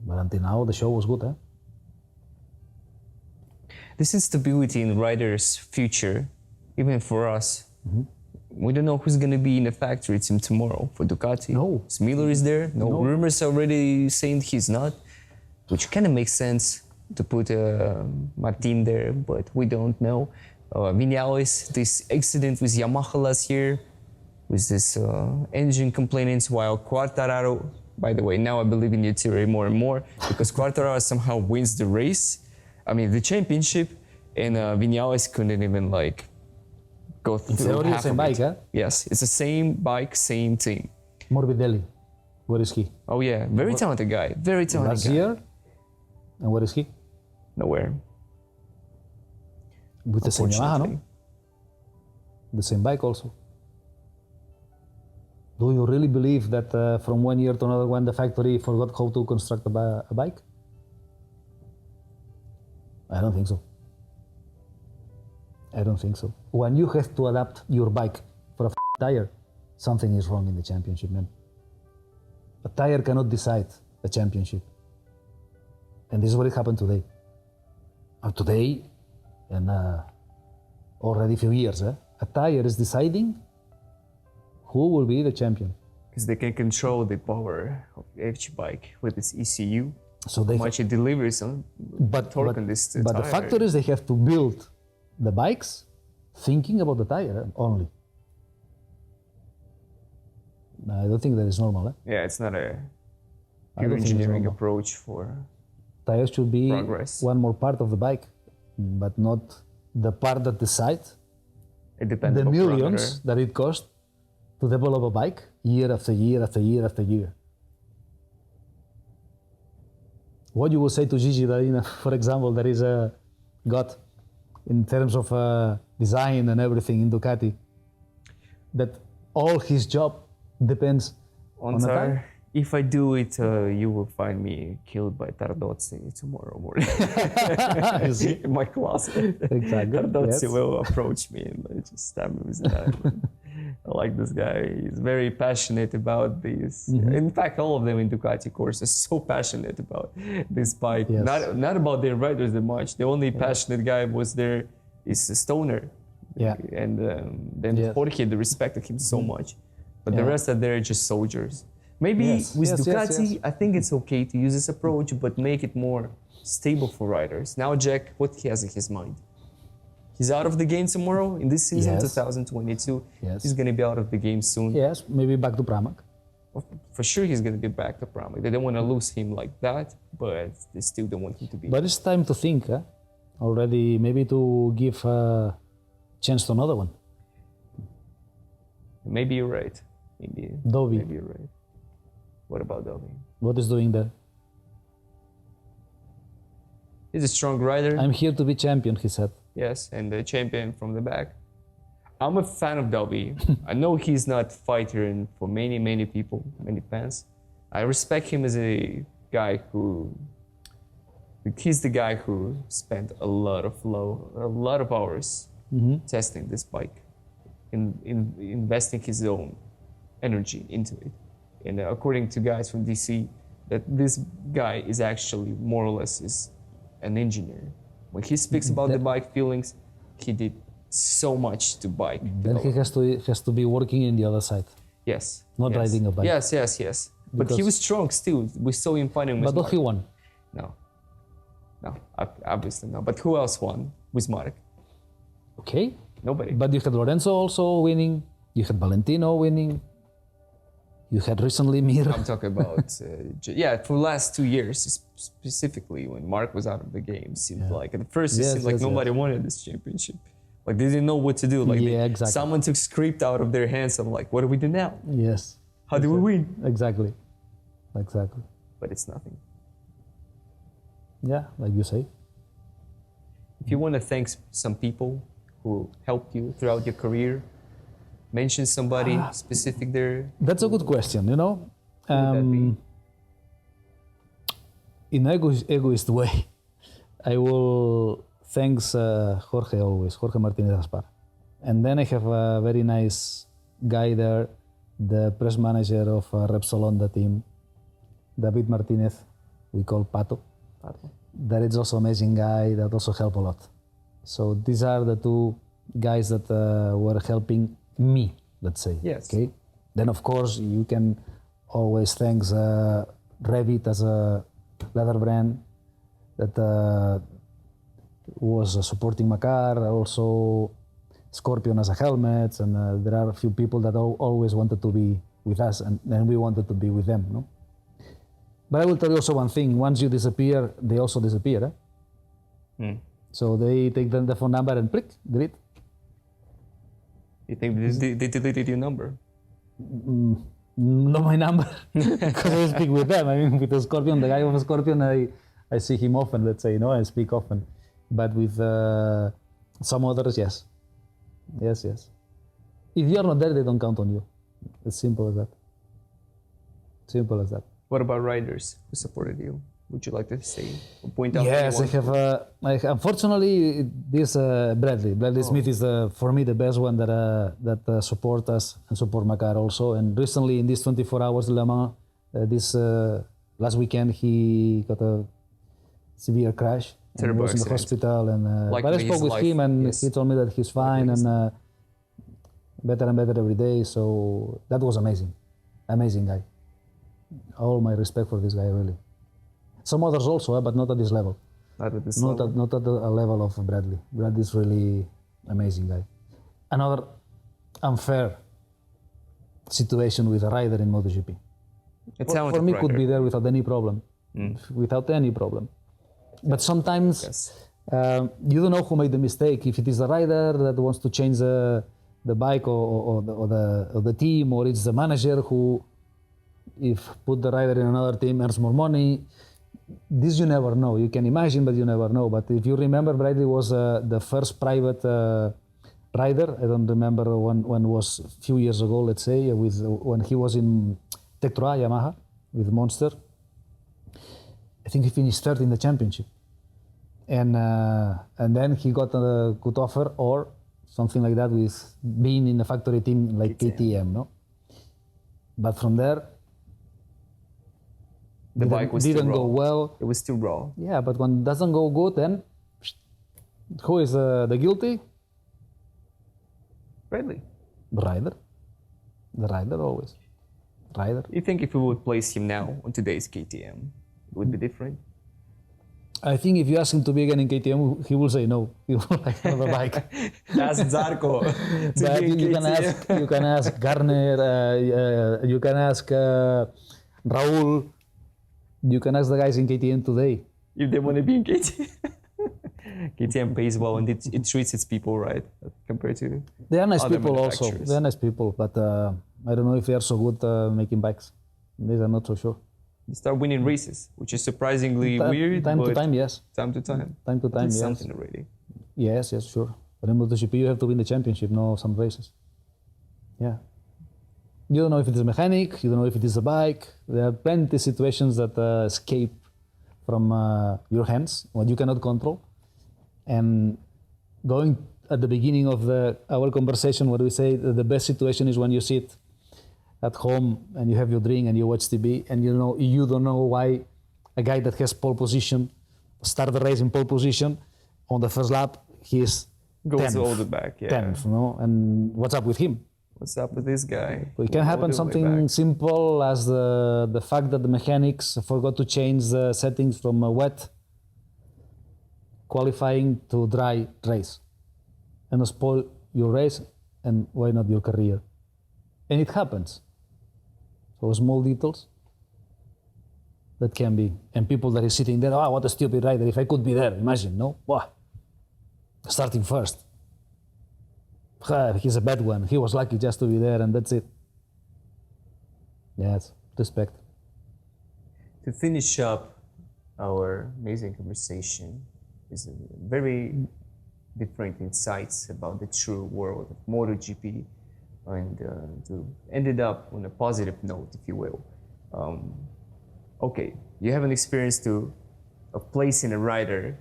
But until now, the show was good, This instability in riders' future, even for us, we don't know who's going to be in the factory team tomorrow for Ducati. No. Miller is there. No. Rumors already saying he's not, which kind of makes sense to put Martin there, but we don't know. Vinales, this accident with Yamaha last year, with this engine complaints, while Quartararo, by the way, now I believe in your theory more and more, because Quartararo somehow wins the race, the championship, and Vinales couldn't even go through It's already the half same of bike, it. Yes, it's the same bike, same team. Morbidelli, where is he? Oh yeah, very talented guy, very talented Last guy. year, and where is he? Nowhere. With the same Yamaha, no? Unfortunately. The same bike also. Do you really believe that from one year to another one the factory forgot how to construct a bike? I don't think so. I don't think so. When you have to adapt your bike for a tire, something is wrong in the championship, man. A tire cannot decide a championship. And this is what happened today. Today, and already a few years, a tire is deciding who will be the champion. Because they can control the power of the FG bike with its ECU. So they How much it delivers on torque on this but tire. the factories, they have to build the bikes thinking about the tire only. I don't think that is normal. Yeah, it's not a I pure don't think it's engineering normal. approach for Tires should be progress. one more part of the bike, but not the part that decides It depends the on millions that it costs to develop a bike year after year after year after year. What you will say to Gigi that, for example, that is a god in terms of design and everything in Ducati, that all his job depends on a tire? If I do it, you will find me killed by Tardozzi tomorrow morning. You see? In my closet. Exactly. Tardozzi Yes. will approach me and just stab me with that. I like this guy. He's very passionate about this. In fact, all of them in Ducati course are so passionate about this bike. Yes. Not about their riders that much. The only passionate guy was there is Stoner. Yeah. And then Yes. Jorge, they respected him so much. But the Yeah. rest are there just soldiers. Maybe Yes, with yes, yes, Ducati, yes. I think it's okay to use this approach, but make it more stable for riders. Now, Jack, what he has in his mind? He's out of the game tomorrow in this season, Yes. 2022. Yes. He's going to be out of the game soon. Yes, maybe back to Pramac. For sure, he's going to be back to Pramac. They don't want to lose him like that, but they still don't want him to be. But it's time to think, already, maybe to give a chance to another one. Maybe you're right. Dobby. Maybe you're right. What about Dobby? What is doing there? He's a strong rider. I'm here to be champion, he said. Yes, and the champion from the back. I'm a fan of Dobby. I know he's not fighter and for many people, many fans. I respect him as a guy who. He's the guy who spent a lot of hours testing this bike, investing his own energy into it. And according to guys from DC, that this guy is actually more or less is an engineer. When he speaks about the bike feelings, he did so much to bike. Then he has to be working in the other side, Yes. not yes. riding a bike. Yes. But he Because- was strong still. We saw him fighting with But Marc. he won. No, obviously no. But who else won with Marc? Okay. Nobody. But you had Lorenzo also winning. You had Valentino winning. You had recently Mir. I'm talking about, for the last 2 years specifically, when Marc was out of the game, seemed like at first it Yes, seemed like yes, nobody wanted this championship. Like they didn't know what to do. Like Exactly. someone took script out of their hands. I'm like, what do we do now? Yes. How do we win? Exactly. But it's nothing. Yeah, like you say. If you want to thank some people who helped you throughout your career, mention somebody specific there. That's a good question, you know. Who would that be? In egoist way, I will thanks Jorge always, Jorge Martin Aspar. And then I have a very nice guy there, the press manager of Repsol Honda team, David Martinez, we call Pato. That is also amazing guy that also help a lot. So these are the two guys that were helping me, let's say. Yes. Okay. Then of course you can always thank Revit as a leather brand that was supporting Makar, also Scorpion as a helmet, and there are a few people that always wanted to be with us, and we wanted to be with them. No. But I will tell you also one thing, once you disappear, they also disappear. So they take the phone number and click, delete. You think they deleted your number? Not my number, because I speak with them. I mean, with the Scorpion, the guy of Scorpion, I see him often, let's say, you know, I speak often. But with some others, yes. Yes. If you are not there, they don't count on you. It's simple as that. Simple as that. What about riders who supported you? Would you like to say or point out? Yes, I anyone? have. Unfortunately, this Bradley Smith is for me the best one that support us and support Makar also. And recently, in these 24 hours Le Mans, this last weekend, he got a severe crash. And he was in the hospital. And but I spoke with him, and he told me that he's fine and better and better every day. So that was amazing, amazing guy. All my respect for this guy, really. Some others also, but not at this level. Not at this level. Not at the level of Bradley. Bradley is really amazing guy. Another unfair situation with a rider in MotoGP. For me, could be there without any problem. Without any problem. But sometimes you don't know who made the mistake. If it is a rider that wants to change the bike or the team, or it's the manager who, if put the rider in another team, earns more money. This you never know. You can imagine, but you never know. But if you remember, Bradley was the first private rider. I don't remember when was a few years ago, let's say, when he was in Tectra Yamaha with Monster. I think he finished third in the championship. And then he got a good offer or something like that with being in a factory team like KTM, no? But from there, the bike didn't go well. It was still raw. Yeah, but when it doesn't go good, then who is the guilty? Bradley. The rider. The rider always. rider. You think if we would place him now on today's KTM, it would be different? I think if you ask him to be again in KTM, he will say no. He will like another bike. Ask Zarko. But you can ask Garner, you can ask Raul, you can ask the guys in KTM today. If they want to be in KTM. KTM pays well and it treats its people right compared to They are nice other people also. manufacturers. They are nice people, but I don't know if they are so good making bikes. These I'm not so sure. They start winning races, which is surprisingly weird. Time but to time, yes. Time to time. Time to time, It's yes. something already. Yes, sure. But in MotoGP, you have to win the championship, no some races. Yeah. You don't know if it is a mechanic, you don't know if it is a bike. There are plenty of situations that escape from your hands, what you cannot control. And going at the beginning of our conversation, what we say, the best situation is when you sit at home and you have your drink and you watch TV and you don't know why a guy that has pole position start the race in pole position on the first lap he is Goes 10th, all the back, yeah. 10th, and what's up with him? What's up with this guy? It can All happen the way something back. simple as the fact that the mechanics forgot to change the settings from a wet qualifying to dry race and spoil your race and why not your career. And it happens. So small details that can be, and people that is sitting there, what a stupid rider, if I could be there, imagine, no? Wow. Starting first. He's a bad one, he was lucky just to be there and that's it. Yes, respect. To finish up our amazing conversation is very different insights about the true world of MotoGP and to end it up on a positive note, if you will. Okay, you have an experience of placing a rider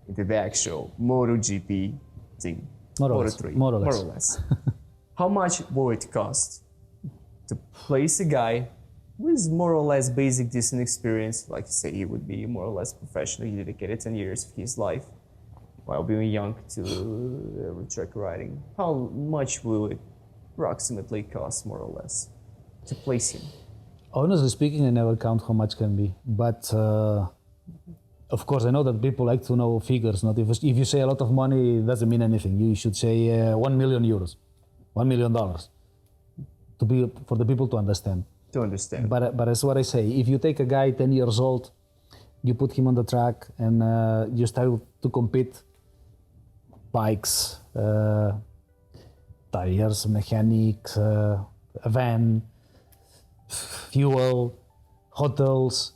into the actual MotoGP team. More or less. Moto3, More or less. More or less. How much will it cost to place a guy with more or less basic decent experience, like say he would be more or less professional, he dedicated 10 years of his life while being young to track riding. How much will it approximately cost more or less to place him? Honestly speaking, I never count how much can be, but of course I know that people like to know figures. Not if you say a lot of money, it doesn't mean anything. You should say 1 million euros, $1 million, for the people to understand. To understand. But that's what I say. If you take a guy 10 years old, you put him on the track and you start to compete, bikes, tires, mechanics, a van, fuel, hotels,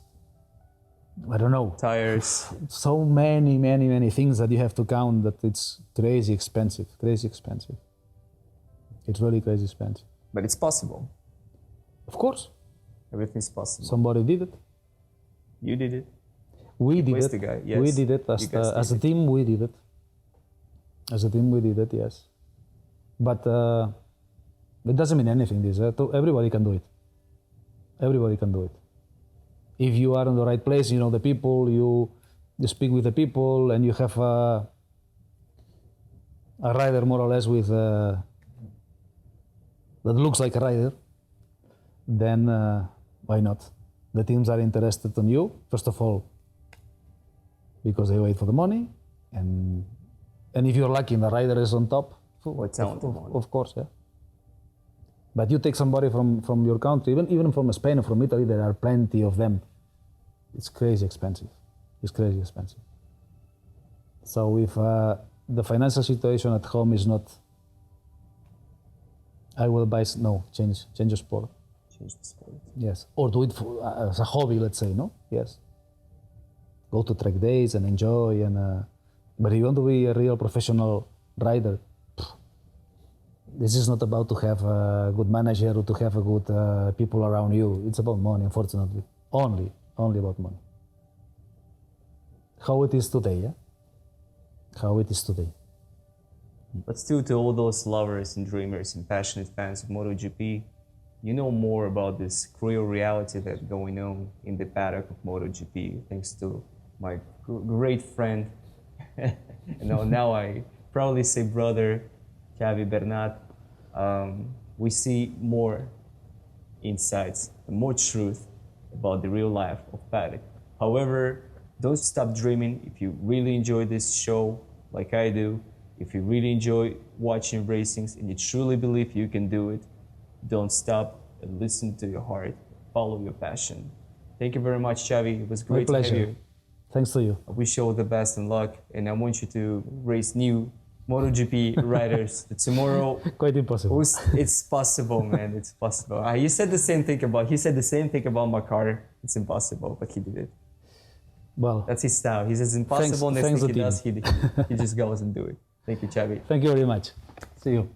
I don't know. Tires. So many things that you have to count that it's crazy expensive. It's really crazy expensive. But it's possible. Of course, Everything's possible. somebody did it. You did it. We did placed it. the guy, yes. We did it You guys as a did team. We did it. As a team, we did it. Yes, but it doesn't mean anything. This everybody can do it. Everybody can do it. If you are in the right place, you know the people. You speak with the people, and you have a rider more or less with that looks like a rider. Then why not? The teams are interested in you, first of all, because they wait for the money, and if you're lucky and the rider is on top, of course, yeah. But you take somebody from your country, even from Spain or from Italy, there are plenty of them. It's crazy expensive. So if the financial situation at home is not, I will buy, change your sport. Change the sport. Yes, or do it as a hobby, let's say, no? Yes. Go to track days and enjoy, but if you want to be a real professional rider, this is not about to have a good manager or to have a good people around you. It's about money, unfortunately. Only about money. How it is today, yeah? How it is today. But still, to all those lovers and dreamers and passionate fans of MotoGP, you know more about this cruel reality that's going on in the paddock of MotoGP, thanks to my great friend, now I proudly say brother, Xavi Bernat. We see more insights and more truth about the real life of paddock. However, don't stop dreaming. If you really enjoy this show like I do, if you really enjoy watching racings and you truly believe you can do it, don't stop and listen to your heart. Follow your passion. Thank you very much, Xavi. It was great to have you. Thanks to you. I wish you all the best and luck, and I want you to race new MotoGP riders tomorrow. Quite impossible. It's possible, man. It's possible. He said the same thing about Makar. It's impossible, but he did it. Well, that's his style. He says impossible, thanks next thing he does, he just goes and do it. Thank you, Xavi. Thank you very much. See you.